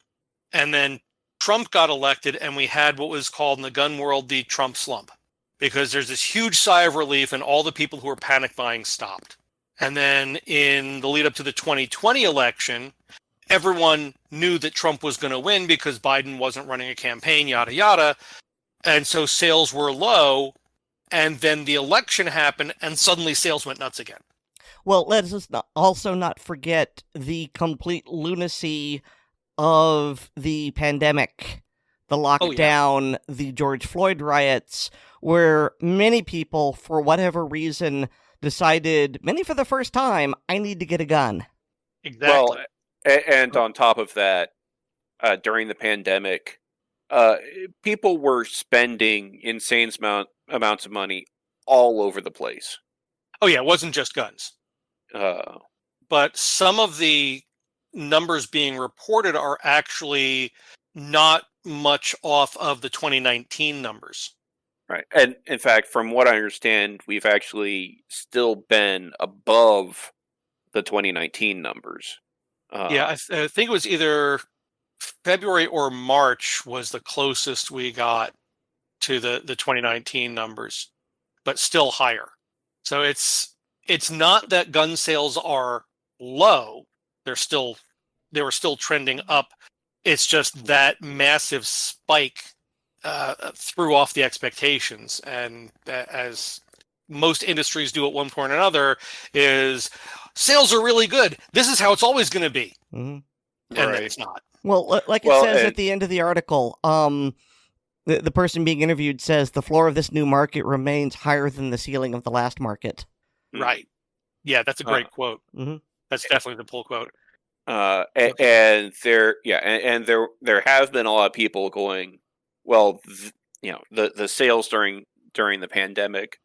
And then Trump got elected and we had what was called in the gun world the Trump slump, because there's this huge sigh of relief and all the people who were panic buying stopped. And then in the lead up to the 2020 election, everyone knew that Trump was going to win because Biden wasn't running a campaign, yada, yada. And so sales were low. And then the election happened and suddenly sales went nuts again. Well, let us also not forget the complete lunacy of the pandemic, the lockdown, the George Floyd riots, where many people, for whatever reason, decided, many for the first time, I need to get a gun. Exactly. Well, and on top of that, during the pandemic, people were spending insane amounts of money all over the place. Oh, yeah, it wasn't just guns. But some of the numbers being reported are actually not much off of the 2019 numbers. Right. And in fact, from what I understand, we've actually still been above the 2019 numbers. Yeah, I think it was either February or March was the closest we got to the 2019 numbers, but still higher. So it's not that gun sales are low. They were still trending up. It's just that massive spike threw off the expectations. And as most industries do at one point or another, is sales are really good. This is how it's always going to be. Mm-hmm. And then it's not. Well, like it says at the end of the article, the person being interviewed says the floor of this new market remains higher than the ceiling of the last market. Right. Yeah, that's a great quote. Mm-hmm. That's definitely the pull quote. And there have been a lot of people going, well, the sales during the pandemic,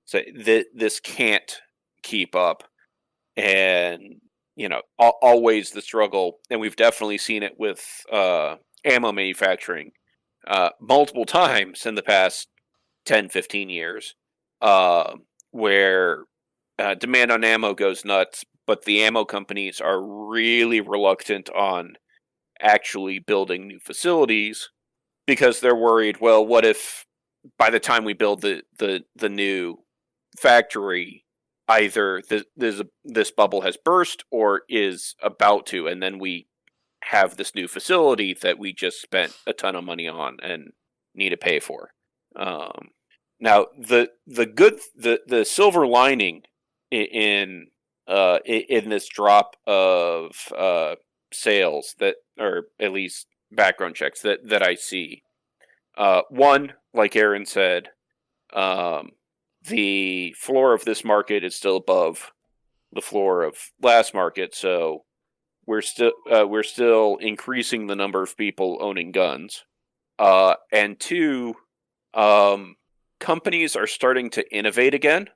so this can't keep up, and always the struggle, and we've definitely seen it with ammo manufacturing multiple times in the past 10-15 years, where demand on ammo goes nuts, but the ammo companies are really reluctant on actually building new facilities because they're worried, well, what if by the time we build the new factory, either this bubble has burst or is about to, and then we have this new facility that we just spent a ton of money on and need to pay for. Now, the silver lining in this drop of sales, that, or at least background checks that I see, one, like Erin said, the floor of this market is still above the floor of last market, so we're still increasing the number of people owning guns. And two, companies are starting to innovate again.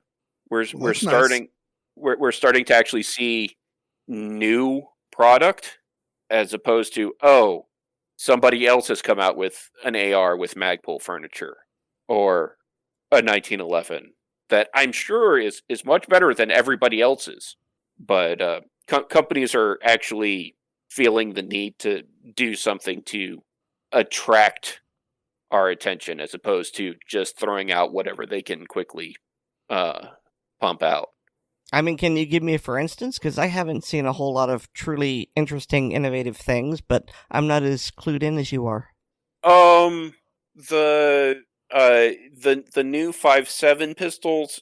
We're starting to actually see new product, as opposed to, somebody else has come out with an AR with Magpul furniture or a 1911 that I'm sure is much better than everybody else's, but companies are actually feeling the need to do something to attract our attention as opposed to just throwing out whatever they can quickly pump out. I mean, can you give me a for instance? Because I haven't seen a whole lot of truly interesting, innovative things, but I'm not as clued in as you are. The new 5.7 pistols,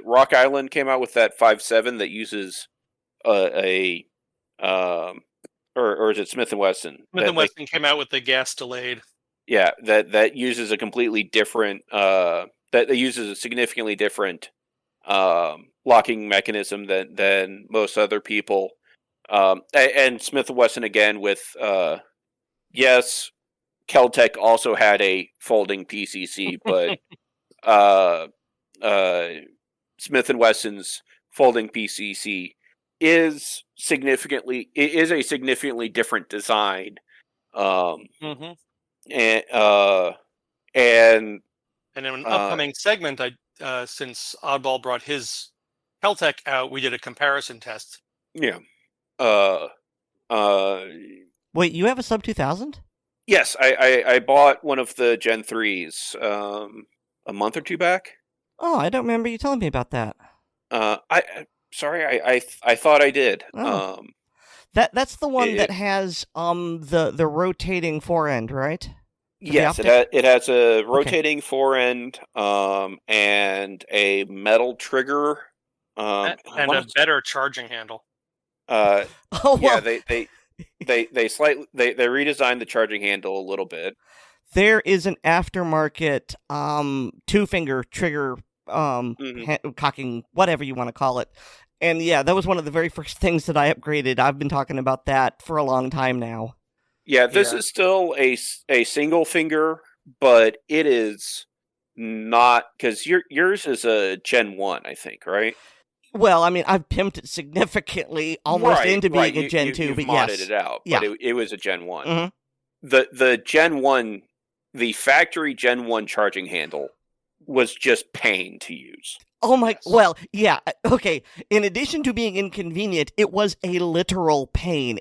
Rock Island came out with that 5.7 that uses or is it Smith & Wesson? Smith & Wesson came out with the gas delayed. Yeah, that uses a completely different that uses a significantly different locking mechanism than most other people. And Smith & Wesson again with yes, Keltec also had a folding PCC, but Smith & Wesson's folding PCC is a significantly different design. Mm-hmm. And in an upcoming segment, since Oddball brought his Keltec out, we did a comparison test. Yeah. Wait, you have a sub 2000? Yes, I bought one of the Gen 3s a month or two back. Oh, I don't remember you telling me about that. I thought I did. Oh. That's the one that has the rotating forend, right? Yes, it has a rotating forend and a metal trigger and a better charging handle. Oh, well. Yeah, they redesigned the charging handle a little bit. There is an aftermarket 2-finger trigger cocking, whatever you want to call it. And yeah, that was one of the very first things that I upgraded. I've been talking about that for a long time now. Yeah, this is still a single finger, but it is not, because yours is a Gen 1, I think, right? Well, I mean, I've pimped it significantly, almost into being a Gen 2, you've but modded yes. it out, Yeah. but it was a Gen 1. Mm-hmm. The Gen 1, the factory Gen 1 charging handle was just pain to use. Oh my, well, yeah, okay. In addition to being inconvenient, it was a literal pain.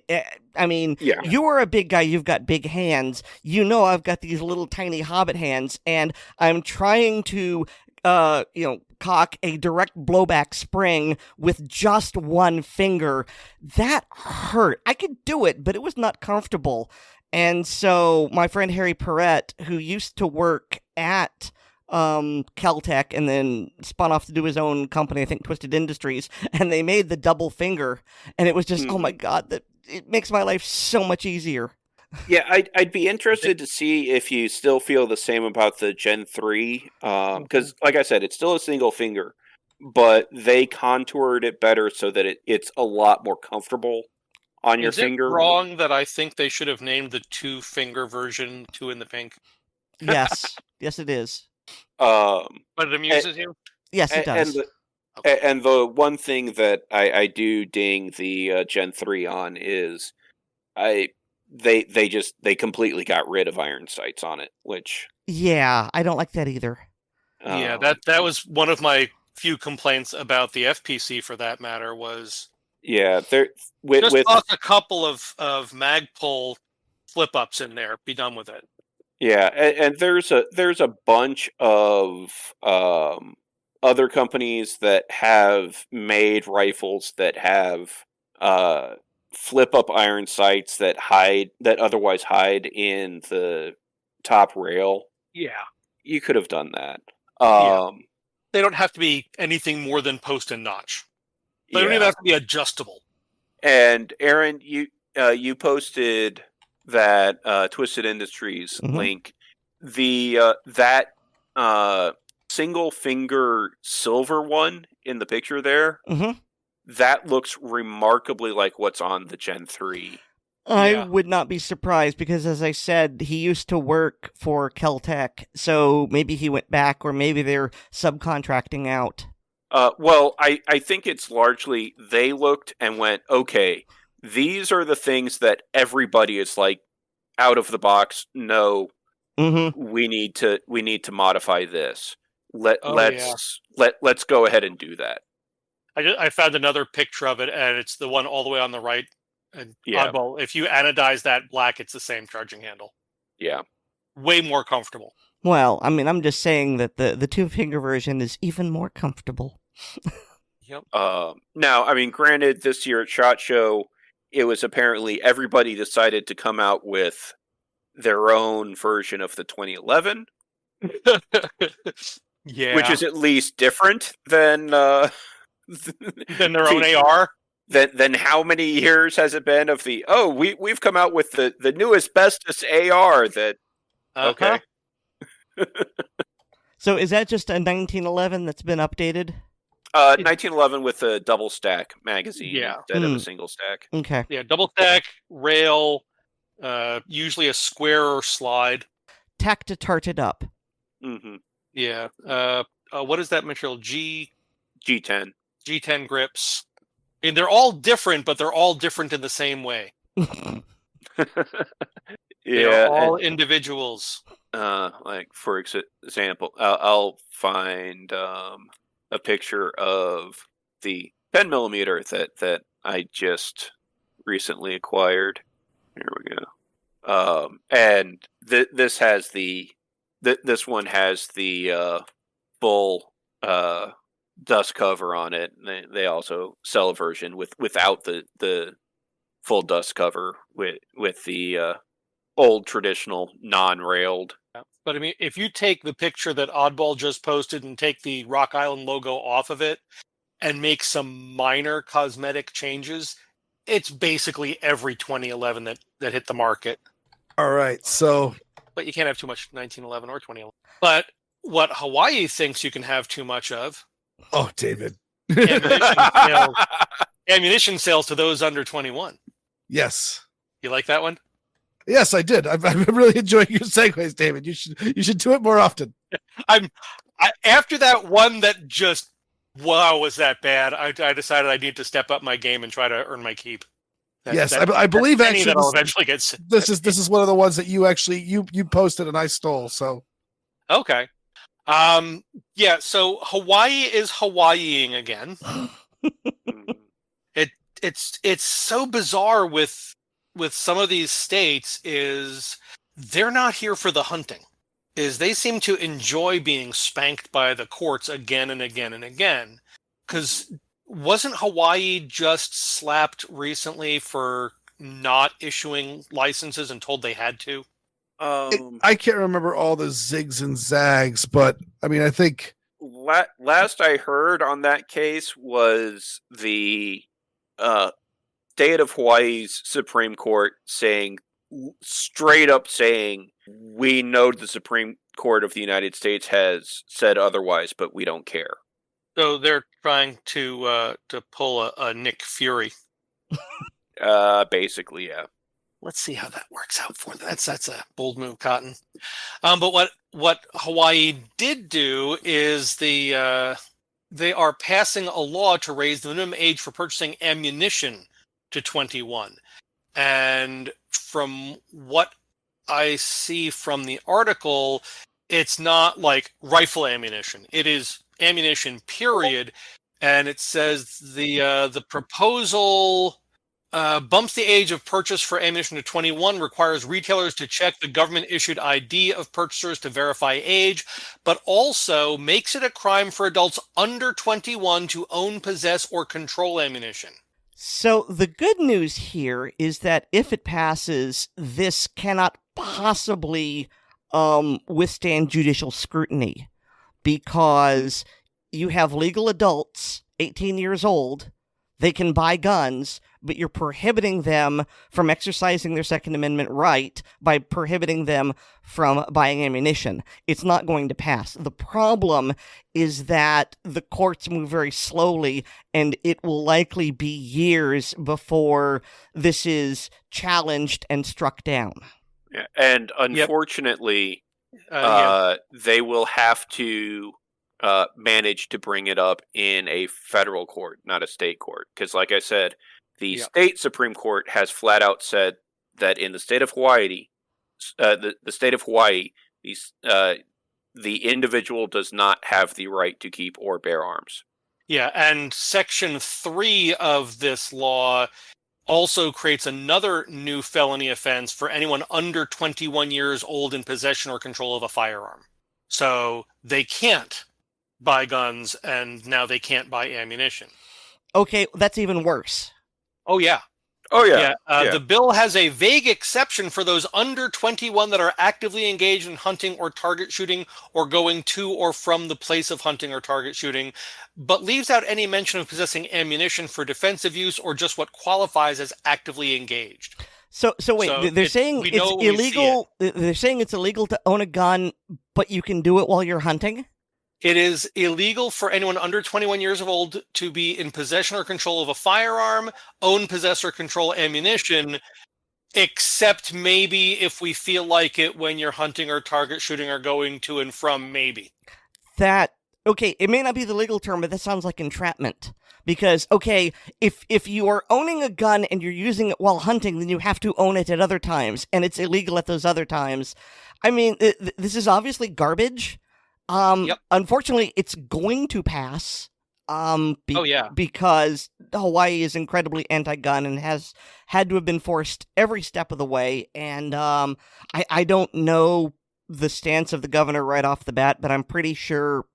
I mean, You are a big guy, you've got big hands. You know I've got these little tiny hobbit hands, and I'm trying to, cock a direct blowback spring with just one finger. That hurt. I could do it, but it was not comfortable. And so my friend Harry Perrette, who used to work at Keltec and then spun off to do his own company, I think Twisted Industries, and they made the double finger, and it was just, oh my God, it makes my life so much easier. Yeah, I'd be interested to see if you still feel the same about the Gen 3, because like I said, it's still a single finger, but they contoured it better so that it's a lot more comfortable on your finger. Is it wrong that I think they should have named the 2-finger version 2 in the pink? Yes, yes it is. But it amuses you? Yes, it does. And the one thing that I do ding the Gen 3 on is they completely got rid of iron sights on it, which... Yeah, I don't like that either. Yeah, that was one of my few complaints about the FPC, for that matter, was... Yeah, just toss a couple of Magpul flip-ups in there, be done with it. Yeah, and there's a bunch of other companies that have made rifles that have flip up iron sights that otherwise hide in the top rail. Yeah, you could have done that. They don't have to be anything more than post and notch. They don't even have to be adjustable. And Erin, you posted that Twisted Industries link, that single finger silver one in the picture there, that looks remarkably like what's on the Gen 3. I would not be surprised because, as I said, he used to work for Keltec, so maybe he went back, or maybe they're subcontracting out. Well, I think it's largely they looked and went, okay, these are the things that everybody is like, out of the box, no, we need to modify this. Let's go ahead and do that. I found another picture of it, and it's the one all the way on the right. And Yeah. Oddball, if you anodize that black, it's the same charging handle. Yeah. Way more comfortable. Well, I mean, I'm just saying that the two-finger version is even more comfortable. Yep. Now, I mean, granted, this year at SHOT Show, it was apparently everybody decided to come out with their own version of the 2011, Yeah. which is at least different than Than their own AR. Then how many years has it been of the we've come out with the newest bestest AR that okay. So is that just a 1911 that's been updated? 1911 with a double stack magazine instead of a single stack. Okay. Yeah, double stack, rail, usually a square or slide. Tack to tart it up. Mm-hmm. Yeah. What is that material? G10. G10 grips. And they're all different, but they're all different in the same way. They're all individuals. Like for example, I'll find a picture of the 10mm that I just recently acquired. Here we go. And this has this one has the full dust cover on it. They also sell a version without the full dust cover with the old traditional non-railed. But I mean, if you take the picture that Oddball just posted and take the Rock Island logo off of it and make some minor cosmetic changes, it's basically every 2011 that hit the market. All right, so... But you can't have too much 1911 or 2011. But what Hawaii thinks you can have too much of... Oh, David. Ammunition sales to those under 21. Yes. You like that one? Yes, I did. I'm really enjoying your segues, David. You should do it more often. After that one that just was that bad, I decided I need to step up my game and try to earn my keep. I believe actually that'll eventually get. This is one of the ones that you actually you posted and I stole. So okay, yeah. So Hawaii is Hawaiiing again. It's so bizarre with some of these states is they're not here for the hunting. Is they seem to enjoy being spanked by the courts again and again and again. Because wasn't Hawaii just slapped recently for not issuing licenses and told they had to? I can't remember all the zigs and zags, but I mean, I think last I heard on that case was the state of Hawaii's Supreme Court straight up saying, we know the Supreme Court of the United States has said otherwise, but we don't care. So they're trying to pull a Nick Fury. Basically, yeah. Let's see how that works out for them. That's a bold move, Cotton. But what Hawaii did do is they are passing a law to raise the minimum age for purchasing ammunition to 21. And from what I see from the article, it's not like rifle ammunition. It is ammunition, period. And it says the proposal bumps the age of purchase for ammunition to 21, requires retailers to check the government-issued ID of purchasers to verify age, but also makes it a crime for adults under 21 to own, possess, or control ammunition. So the good news here is that if it passes, this cannot possibly withstand judicial scrutiny, because you have legal adults, 18 years old, they can buy guns, but you're prohibiting them from exercising their Second Amendment right by prohibiting them from buying ammunition. It's not going to pass. The problem is that the courts move very slowly, and it will likely be years before this is challenged and struck down. Yeah, and unfortunately, they will have to manage to bring it up in a federal court, not a state court. Because like I said, the state Supreme Court has flat out said that in the state of Hawaii, the state of Hawaii, the individual does not have the right to keep or bear arms. Yeah, and Section 3 of this law also creates another new felony offense for anyone under 21 years old in possession or control of a firearm. So they can't buy guns, and now they can't buy ammunition. Okay, that's even worse. Oh, yeah. Oh yeah. The bill has a vague exception for those under 21 that are actively engaged in hunting or target shooting or going to or from the place of hunting or target shooting, but leaves out any mention of possessing ammunition for defensive use or just what qualifies as actively engaged. So wait, So they're saying we it's know when we see illegal. They're saying it's illegal to own a gun, but you can do it while you're hunting? It is illegal for anyone under 21 years old to be in possession or control of a firearm, own, possess, or control ammunition, except maybe if we feel like it when you're hunting or target shooting or going to and from, maybe. Okay, it may not be the legal term, but that sounds like entrapment. Because, okay, if you are owning a gun and you're using it while hunting, then you have to own it at other times, and it's illegal at those other times. I mean, this is obviously garbage. Yep. Unfortunately, it's going to pass. Yeah. Because Hawaii is incredibly anti-gun and has had to have been forced every step of the way. And I don't know the stance of the governor right off the bat, but I'm pretty sure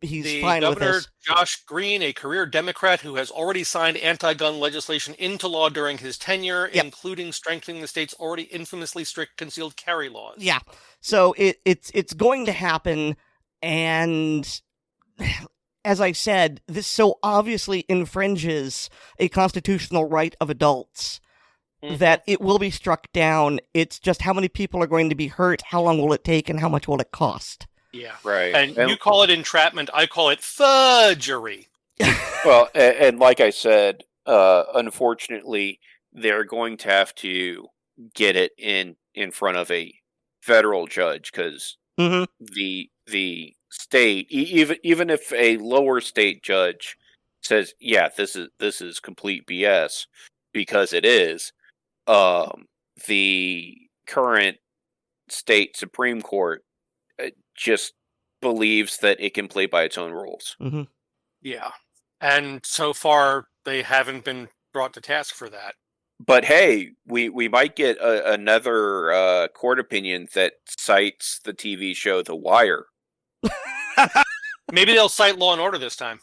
he's fine with Governor this. Josh Green, a career Democrat who has already signed anti-gun legislation into law during his tenure, Yep. including strengthening the state's already infamously strict concealed carry laws. Yeah. So it's going to happen. And as I said, this so obviously infringes a constitutional right of adults that it will be struck down. It's just how many people are going to be hurt, how long will it take, and how much will it cost? Yeah. Right. And you call it entrapment, I call it fudgery. Well, and like I said, unfortunately, they're going to have to get it in front of a federal judge because the state, even if a lower state judge says, "Yeah, this is complete BS," because it is, the current state Supreme Court just believes that it can play by its own rules. Mm-hmm. Yeah. And so far, they haven't been brought to task for that. But hey, we might get another court opinion that cites the TV show The Wire. Maybe they'll cite Law and Order this time.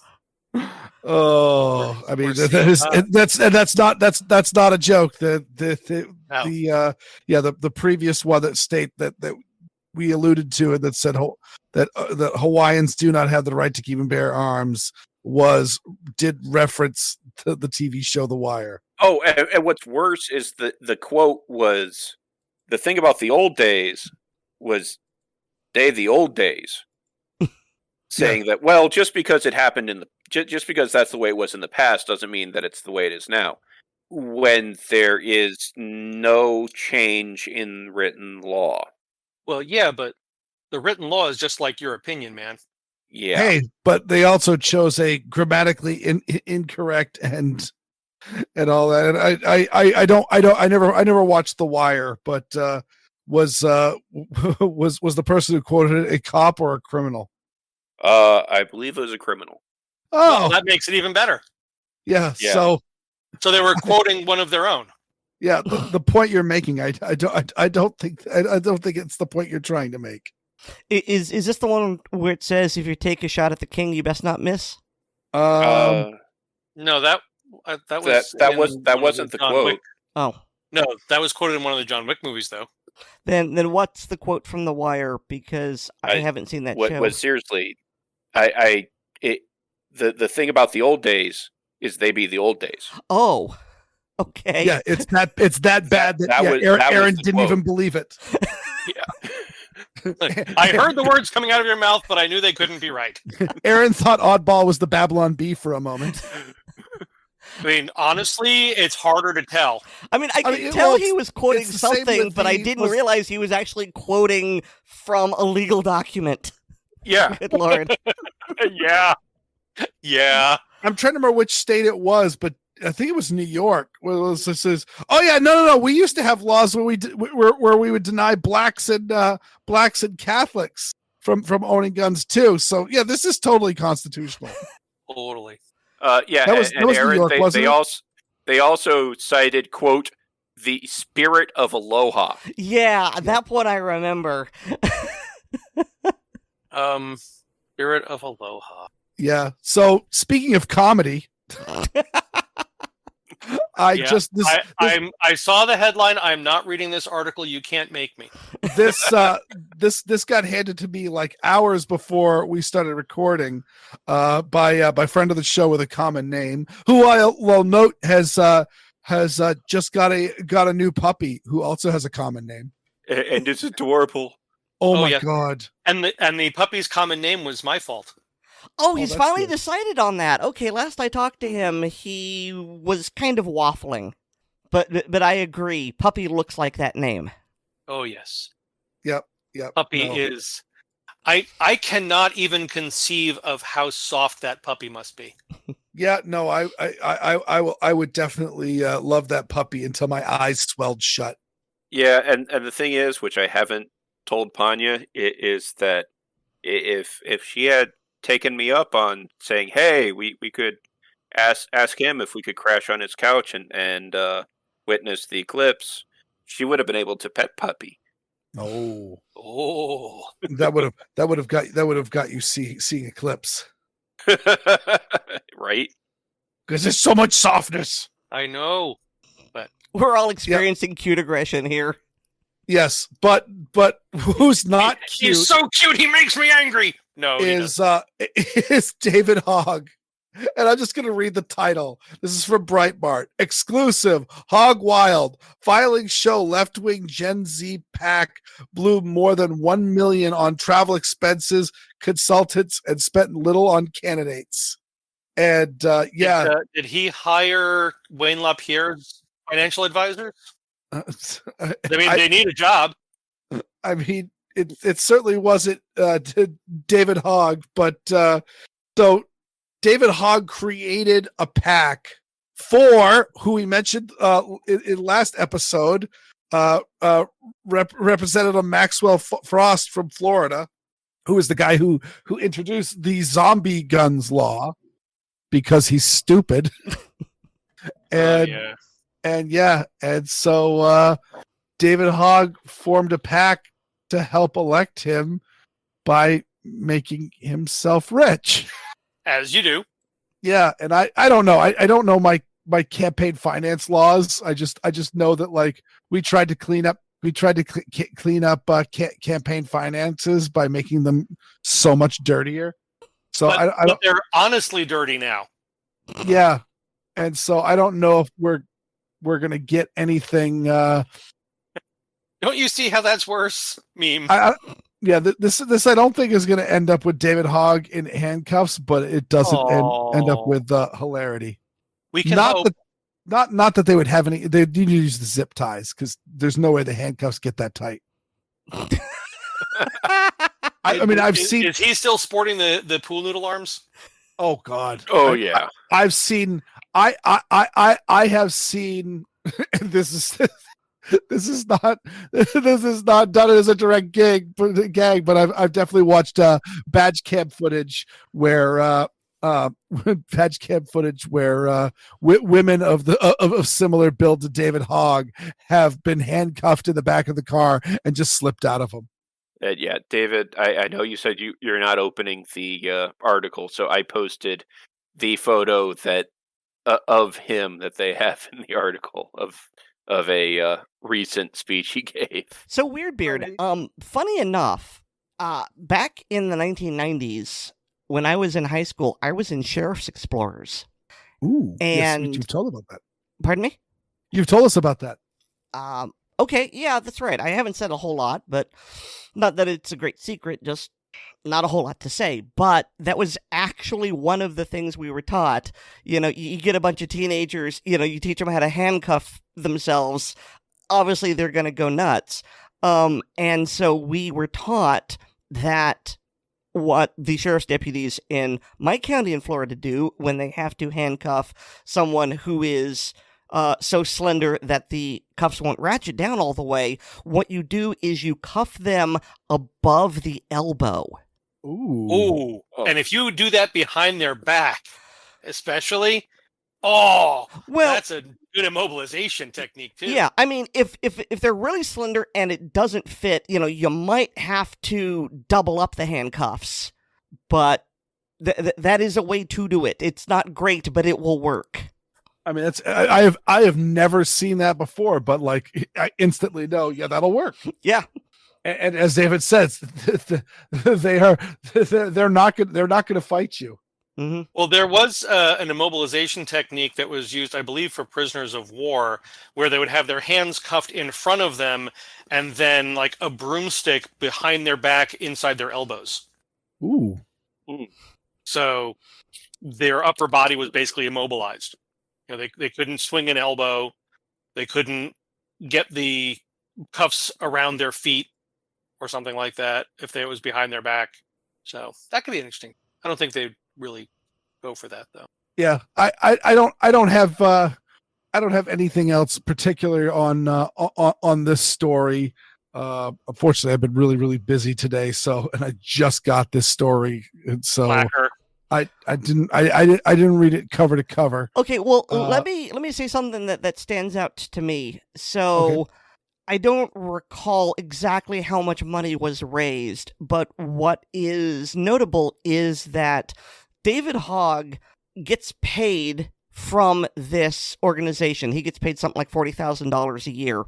Oh, I mean that's not a joke. The previous one that we alluded to and that said that Hawaiians do not have the right to keep and bear arms did reference the TV show The Wire. Oh, and what's worse is the quote was, the thing about the old days was the old days. Saying that, well, just because it happened just because that's the way it was in the past doesn't mean that it's the way it is now. When there is no change in written law. Well, yeah, but the written law is just like your opinion, man. Yeah. Hey, but they also chose a grammatically incorrect and all that. And I never watched The Wire, but was the person who quoted it a cop or a criminal? I believe it was a criminal. Oh, well, that makes it even better. Yeah. So they were quoting one of their own. Yeah, the point you're making, I don't think it's the point you're trying to make. Is this the one where it says if you take a shot at the king, you best not miss? No, that wasn't the quote. Wick. Oh, no, that was quoted in one of the John Wick movies, though. Then what's the quote from The Wire? Because I haven't seen that show. Seriously, the thing about the old days is they be the old days. Oh, okay. Yeah, it's that bad that Erin didn't even believe it. Yeah. I heard the words coming out of your mouth, but I knew they couldn't be right. Erin thought Oddball was the Babylon Bee for a moment. I mean, honestly, it's harder to tell. I mean, I could tell he was quoting something, but I didn't realize he was actually quoting from a legal document. Yeah. Good Lord. Yeah. I'm trying to remember which state it was, but I think it was New York. Where it was, this is, oh yeah, no. We used to have laws where we would deny blacks and Catholics from owning guns too. So yeah, this is totally constitutional. Totally. Yeah, That was and New Erin, York, wasn't it? they also cited, quote, the spirit of aloha. Yeah, that one I remember. Spirit of Aloha. Yeah. So speaking of comedy, I saw the headline. I'm not reading this article. You can't make me. this got handed to me like hours before we started recording by friend of the show with a common name, who I'll note has just got a new puppy who also has a common name, and it's adorable. Oh my God. And the puppy's common name was my fault. Oh, he's finally good. decided on that. Okay, last I talked to him, he was kind of waffling. But I agree. Puppy looks like that name. Oh, yes. Yep. Puppy is... I cannot even conceive of how soft that puppy must be. Yeah, no, I would definitely love that puppy until my eyes swelled shut. Yeah, and the thing is, which I haven't told Panya, is that if she had taken me up on saying, hey, we could ask him if we could crash on his couch and witness the eclipse, she would have been able to pet Puppy. Oh, that would have got you seeing eclipse. Right? Because there's so much softness. I know, but we're all experiencing cute aggression here. Yes, but who's not cute? He's so cute, he makes me angry. No, is David Hogg. And I'm just going to read the title. This is from Breitbart. Exclusive. Hogg Wild. Filings show left-wing Gen Z pack blew more than $1 million on travel expenses, consultants, and spent little on candidates. And did he hire Wayne LaPierre's financial advisors? They need a job. I mean, it certainly wasn't David Hogg, but so David Hogg created a pack for who we mentioned in last episode, Representative Maxwell Frost from Florida, who is the guy who introduced the zombie guns law because he's stupid. And so David Hogg formed a pack to help elect him by making himself rich. As you do. Yeah, and I don't know. I don't know my campaign finance laws. I just know that like we tried to clean up campaign finances by making them so much dirtier. So but they're honestly dirty now. Yeah. And so I don't know if we're going to get anything Don't you see how that's worse? Meme. This I don't think is going to end up with David Hogg in handcuffs, but it doesn't end up with hilarity. We can hope. Not that they would have any. They need to use the zip ties because there's no way the handcuffs get that tight. I mean, I've seen. Is he still sporting the pool noodle arms? Oh God. Oh yeah. I've seen. I have seen. This is not done as a direct gag, but I've definitely watched badge cam footage where women of similar build to David Hogg have been handcuffed in the back of the car and just slipped out of them. Yeah, David, I know you said you're not opening the article, so I posted the photo that of him that they have in the article of a recent speech he gave. So Weer'd Beard, funny enough, back in the 1990s, when I was in high school, I was in Sheriff's Explorers. Ooh, and yes, you've told about that. Pardon me? You've told us about that. Okay, yeah, that's right. I haven't said a whole lot, but not that it's a great secret, just not a whole lot to say. But that was actually one of the things we were taught. You know, you get a bunch of teenagers, you teach them how to handcuff themselves. Obviously, they're going to go nuts. And so we were taught that what the sheriff's deputies in my county in Florida do when they have to handcuff someone who is so slender that the cuffs won't ratchet down all the way, what you do is you cuff them above the elbow. Ooh. And if you do that behind their back, especially. Oh, Well, that's a good immobilization technique too. yeah, I mean, if they're really slender and it doesn't fit, you might have to double up the handcuffs, but that is a way to do it. It's not great, but it will work. I mean, I have never seen that before, but like I instantly know, yeah, that'll work. Yeah. And as David says, they're not going to fight you. Mm-hmm. Well, there was an immobilization technique that was used, I believe, for prisoners of war, where they would have their hands cuffed in front of them and then like a broomstick behind their back inside their elbows. Ooh. So their upper body was basically immobilized. They couldn't swing an elbow. They couldn't get the cuffs around their feet or something like that if it was behind their back. So that could be interesting. I don't think they'd really go for that though. Yeah, I don't have anything else particular on this story. Unfortunately, I've been really, really busy today, and I just got this story, and so Blacker. I didn't read it cover to cover. Okay, well, let me say something that stands out to me. So, okay. I don't recall exactly how much money was raised, but what is notable is that David Hogg gets paid from this organization. He gets paid something like $40,000 a year,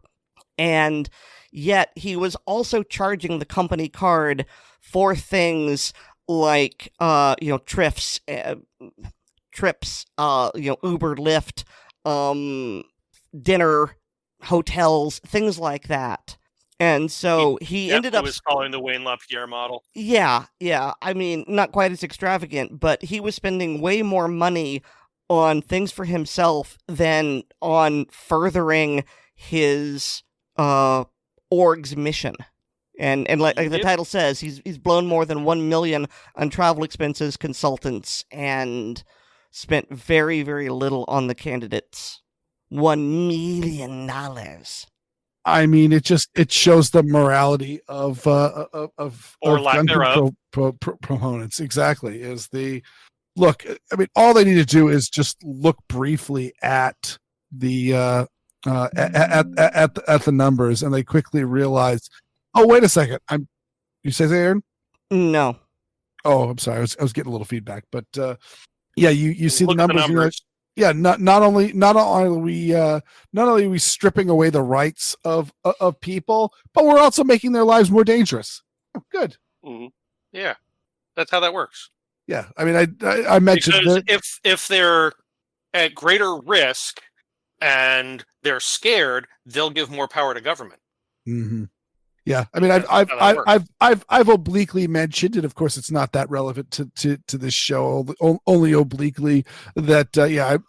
and yet he was also charging the company card for things like trips, Uber, Lyft, dinner, hotels, things like that. And so he ended up was following the Wayne LaPierre model. Yeah. I mean, not quite as extravagant, but he was spending way more money on things for himself than on furthering his org's mission. And like the title says, he's blown more than $1 million on travel expenses, consultants, and spent very, very little on the candidates. $1 million. I mean, it shows the morality of lack thereof proponents. Exactly, is the look. I mean, all they need to do is just look briefly at the at the numbers, and they quickly realize, oh, wait a second, you say that, Erin? No. Oh, I'm sorry. I was getting a little feedback, but yeah, you see the numbers. The numbers. Yeah, not only are we stripping away the rights of people, but we're also making their lives more dangerous. Oh, good. Mm-hmm. Yeah, that's how that works. Yeah, I mean, I mentioned because if they're at greater risk and they're scared, they'll give more power to government. Mm-hmm. Yeah, I mean, I've obliquely mentioned, and of course, it's not that relevant to this show. Only obliquely that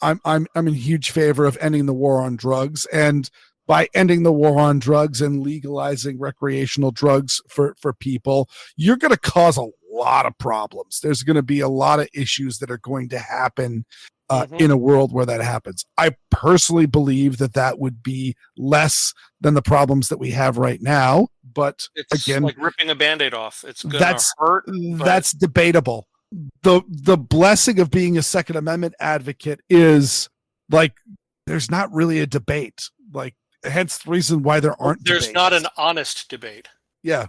I'm in huge favor of ending the war on drugs, and by ending the war on drugs and legalizing recreational drugs for people, you're going to cause a lot of problems. There's going to be a lot of issues that are going to happen in a world where that happens. I personally believe that would be less than the problems that we have right now. But it's again, like ripping a Band-Aid off. It's going to hurt. That's debatable. The blessing of being a Second Amendment advocate is like there's not really a debate. Like hence the reason why there's debates. Not an honest debate. Yeah.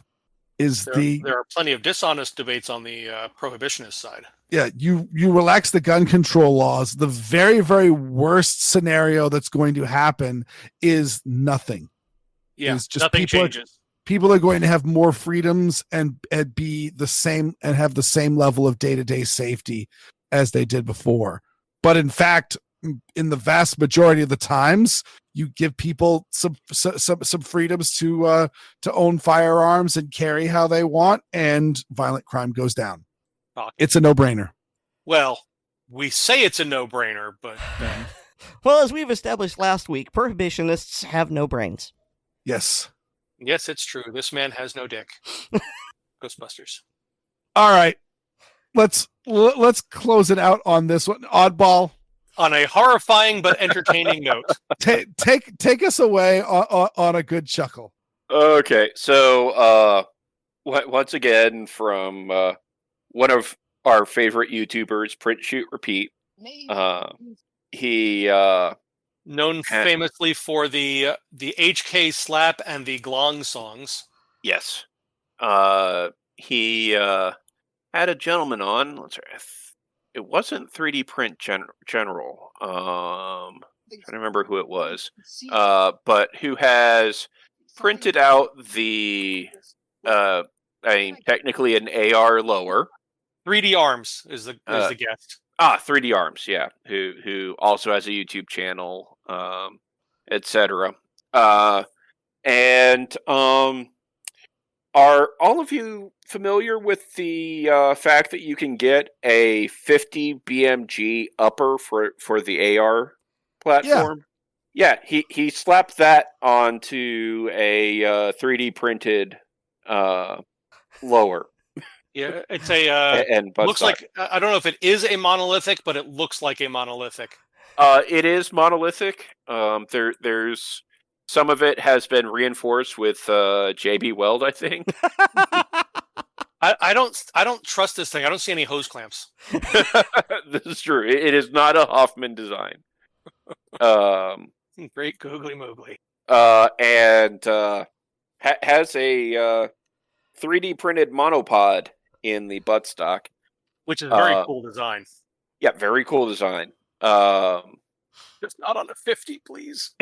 There are plenty of dishonest debates on the prohibitionist side. Yeah, you relax the gun control laws. The very, very worst scenario that's going to happen is nothing. Yeah, it's just nothing changes. People are going to have more freedoms and be the same and have the same level of day-to-day safety as they did before. But in fact, in the vast majority of the times, you give people some freedoms to own firearms and carry how they want, and violent crime goes down. It's a no-brainer. Well, we say it's a no-brainer, but well, as we've established last week, prohibitionists have no brains. Yes, it's true. This man has no dick. Ghostbusters. All right, let's close it out on this one. Oddball. On a horrifying but entertaining note. Take us away on a good chuckle. Okay, so once again from one of our favorite YouTubers, Print Shoot Repeat. He Known famously for the HK slap and the glong songs. yes, he had a gentleman on. It wasn't 3D Print General. I'm trying to remember who it was, but who has printed out the technically an AR lower. 3D Arms is the guest. 3D Arms, yeah. Who also has a YouTube channel, etc. And are all of you familiar with the fact that you can get a 50 BMG upper for the AR platform? Yeah, he slapped that onto a 3D printed lower. Yeah, it's a and looks like, I don't know if it is a monolithic, but it looks like a monolithic. It is monolithic. There's some of it has been reinforced with JB Weld, I think. I don't trust this thing. I don't see any hose clamps. This is true. It is not a Hoffman design. Great googly moogly. And has a 3D printed monopod in the buttstock, which is a very cool design. Yeah, very cool design. Just not on a 50, please.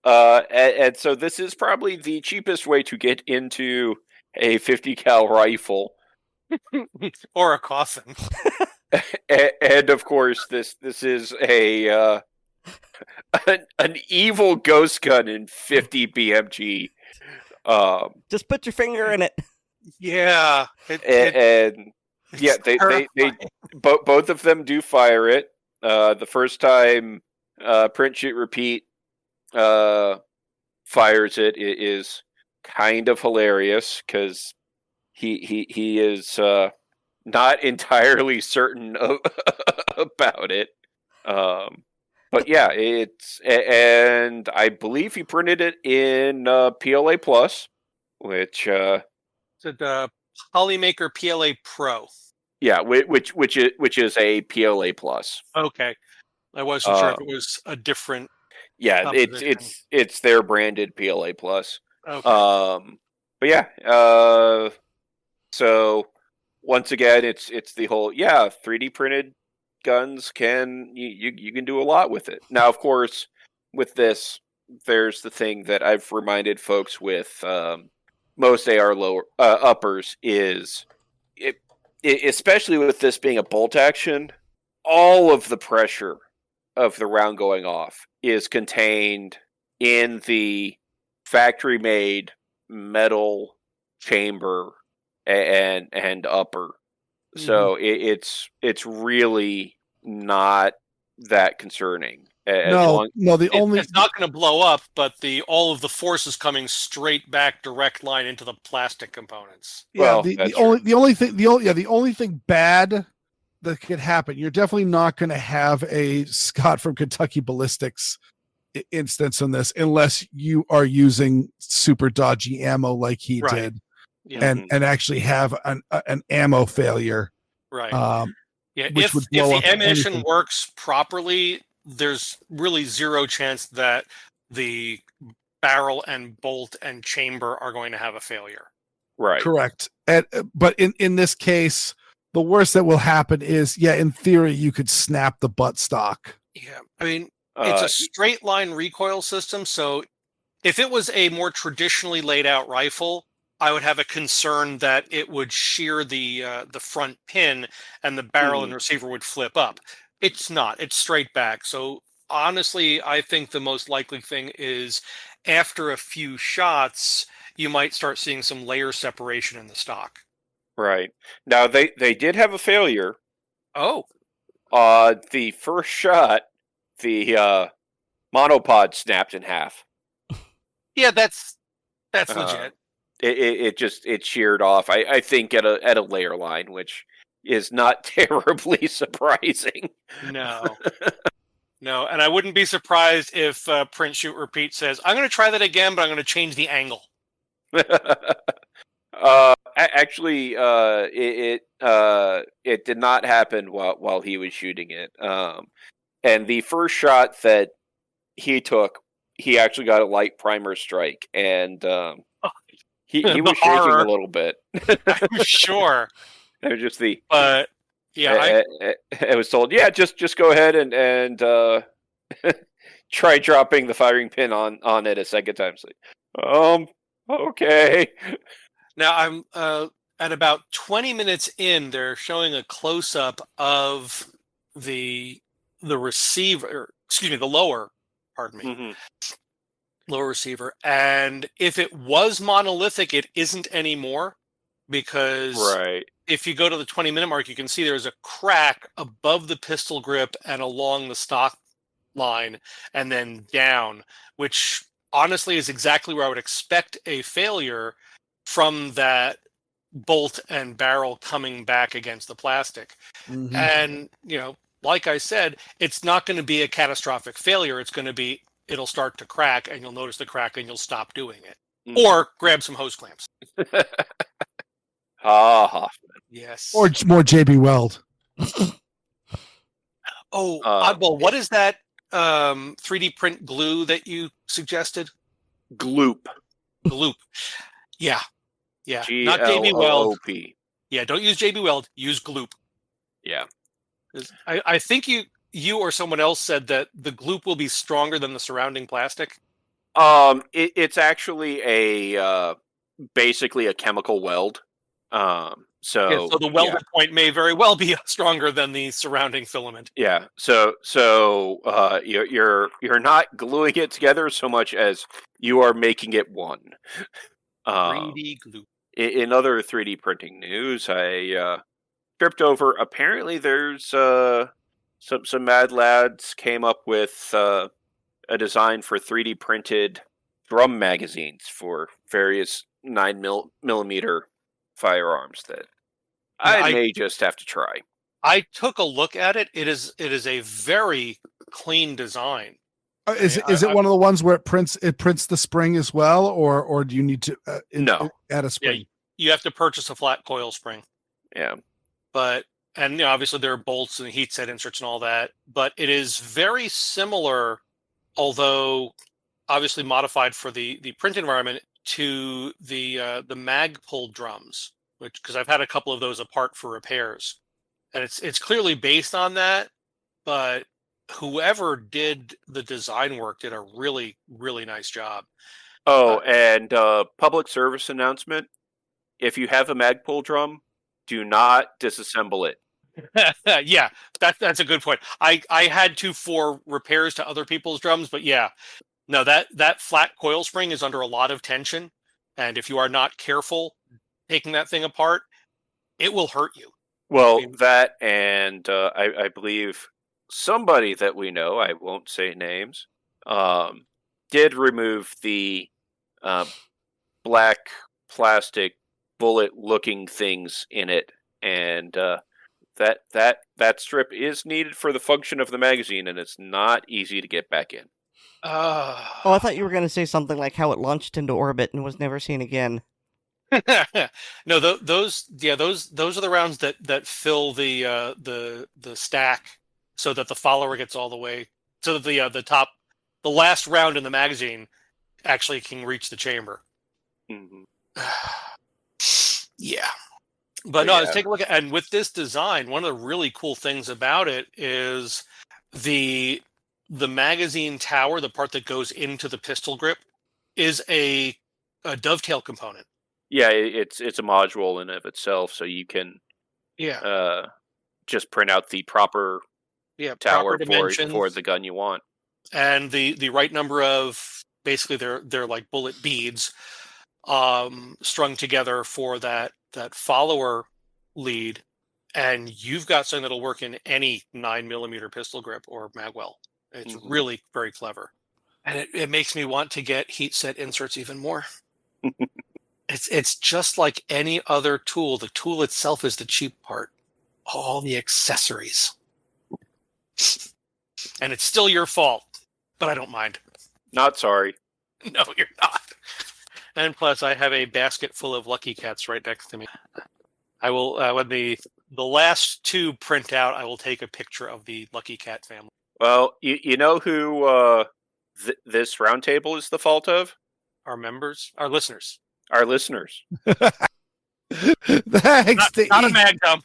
And so this is probably the cheapest way to get into a 50 cal rifle, or a coffin. And of course, this is a an evil ghost gun in 50 BMG. Just put your finger in it. Yeah, and yeah, they both of them do fire it. The first time Print Shoot Repeat fires it is kind of hilarious because he is not entirely certain about it. But yeah, and I believe he printed it in PLA Plus, which it's a Polymaker PLA Pro. Yeah, which is a PLA Plus. Okay, I wasn't sure if it was a different. Yeah, it's their branded PLA Plus. Okay. But yeah, so once again, it's the whole 3D printed guns you can do a lot with it. Now, of course, with this, there's the thing that I've reminded folks with most AR lower uppers is especially with this being a bolt action, all of the pressure of the round going off is contained in the factory made metal chamber and upper. Mm-hmm. So it's really not that concerning. It's not going to blow up, but all of the force is coming straight back, direct line into the plastic components. Yeah, the only thing bad that could happen, you're definitely not going to have a Scott from Kentucky Ballistics instance in this unless you are using super dodgy ammo like he did, and actually have an ammo failure. Right. If the ammunition works properly, there's really zero chance that the barrel and bolt and chamber are going to have a failure. Right. Correct. But in this case, the worst that will happen is, in theory, you could snap the buttstock. Yeah. I mean, it's a straight line recoil system. So if it was a more traditionally laid out rifle, I would have a concern that it would shear the front pin and the barrel and receiver would flip up. It's not. It's straight back. So honestly, I think the most likely thing is after a few shots, you might start seeing some layer separation in the stock. Right. Now, they did have a failure. Oh. The first shot, the monopod snapped in half. Yeah, that's legit. It sheared off. I think at a layer line, which is not terribly surprising. No, and I wouldn't be surprised if Print Shoot Repeat says, "I'm going to try that again, but I'm going to change the angle." Actually, it did not happen while he was shooting it. And the first shot that he took, he actually got a light primer strike, and he The was shaking horror. a little bit. I'm sure. It was just the. But yeah, I was told, yeah, just go ahead and try dropping the firing pin on it a second time. It's like, okay. now I'm at about 20 minutes in. They're showing a close up of the receiver. Excuse me, the lower. Pardon me. Mm-hmm. Lower receiver. And if it was monolithic, it isn't anymore, because Right. if you go to the 20-minute mark, you can see there's a crack above the pistol grip and along the stock line and then down, which honestly is exactly where I would expect a failure from that bolt and barrel coming back against the plastic. Mhm. And, like I said, it's not going to be a catastrophic failure. It's going to be, it'll start to crack and you'll notice the crack and you'll stop doing it. Mm. Or grab some hose clamps. Hoffman. Yes. Or more JB Weld. Oddball, what is that 3D print glue that you suggested? Gloop. Gloop. Yeah. Not JB JB Weld. Gloop. Yeah, don't use JB Weld. Use Gloop. Yeah. I think you or someone else said that the Gloop will be stronger than the surrounding plastic. It's actually basically a chemical weld. So the welded point may very well be stronger than the surrounding filament. Yeah. So you're not gluing it together so much as you are making it one. 3D glue. In other 3D printing news, I tripped over. Apparently, there's some mad lads came up with a design for 3D printed drum magazines for various 9mm firearms that I may just have to try. I took a look at it. It is a very clean design. Is it one of the ones where it prints the spring as well, or do you need to add a spring? Yeah, you have to purchase a flat coil spring. Yeah, but obviously there are bolts and heat set inserts and all that. But it is very similar, although obviously modified for the print environment, to the Magpul drums, because I've had a couple of those apart for repairs, and it's clearly based on that. But whoever did the design work did a really, really nice job. And public service announcement: if you have a Magpul drum, do not disassemble it. Yeah, that's a good point. I had to for repairs to other people's drums, but yeah, no, that flat coil spring is under a lot of tension, and if you are not careful taking that thing apart, it will hurt you. Well, that and I believe somebody that we know, I won't say names, did remove the black plastic bullet-looking things in it, and that strip is needed for the function of the magazine, and it's not easy to get back in. I thought you were going to say something like how it launched into orbit and was never seen again. No, those are the rounds that fill the stack so that the follower gets all the way, so that the last round in the magazine actually can reach the chamber. Mm-hmm. Yeah. But no, let's take a look at, and with this design, one of the really cool things about it is the magazine tower, the part that goes into the pistol grip, is a dovetail component. Yeah, it's a module in of itself, so you can just print out the proper tower for the gun you want, and the right number of, basically they're like bullet beads strung together for that follower lead, and you've got something that'll work in any 9mm pistol grip or magwell. It's really very clever, and it makes me want to get heat set inserts even more. It's just like any other tool. The tool itself is the cheap part. All the accessories. And it's still your fault, but I don't mind. Not sorry. No, you're not. And plus, I have a basket full of Lucky Cats right next to me. I will, when the last two print out, I will take a picture of the Lucky Cat family. Well, you know who this roundtable is the fault of? Our members, our listeners. Our listeners. Thanks to Not a each, mag dump.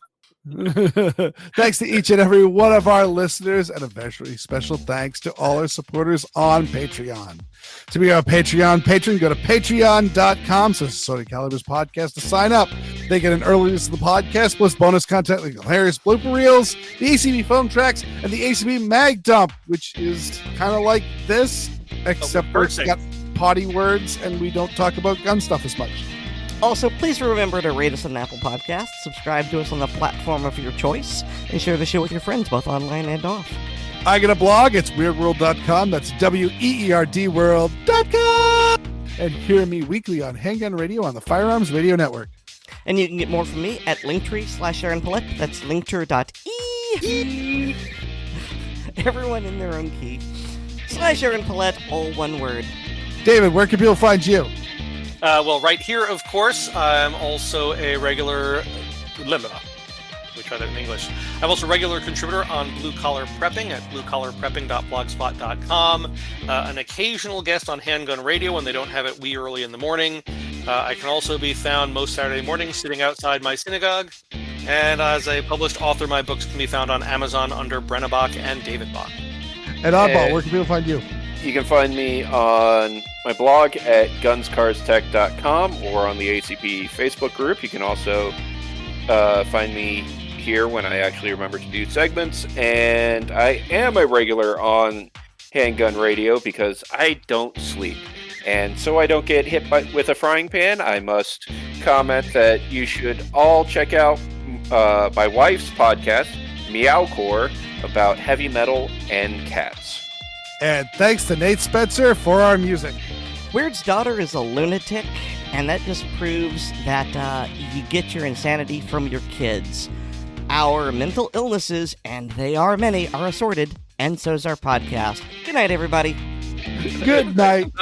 thanks to each and every one of our listeners, and a very special thanks to all our supporters on Patreon. To be our Patreon patron, go to patreon.com/Assorted Calibers Podcast to sign up. They get an early list of the podcast, plus bonus content like hilarious blooper reels, the ACB film tracks, and the ACB mag dump, which is kind of like this, except for it's got potty words and we don't talk about gun stuff as much. Also, please remember to rate us on Apple Podcasts, subscribe to us on the platform of your choice, and share the show with your friends, both online and off. I get a blog. It's weirdworld.com. That's WEERD world.com. And hear me weekly on Handgun Radio on the Firearms Radio Network. And you can get more from me at Linktree/Erin Paulette. That's linktree.ee. Everyone in their own key. /Erin Paulette, all one word. David, where can people find you? Well, right here, of course, I'm also a regular... We try that in English. I'm also a regular contributor on Blue Collar Prepping at bluecollarprepping.blogspot.com. An occasional guest on Handgun Radio when they don't have it wee early in the morning. I can also be found most Saturday mornings sitting outside my synagogue. And as a published author, my books can be found on Amazon under Brennabach and David Bach. And Oddball, where can people find you? You can find me on my blog at gunscarstech.com or on the ACP Facebook group. You can also find me here when I actually remember to do segments. And I am a regular on Handgun Radio because I don't sleep. And so I don't get hit with a frying pan, I must comment that you should all check out my wife's podcast, Meowcore, about heavy metal and cats. And thanks to Nate Spencer for our music. Weird's daughter is a lunatic, and that just proves that you get your insanity from your kids. Our mental illnesses, and they are many, are assorted, and so's our podcast. Good night, everybody. Good night.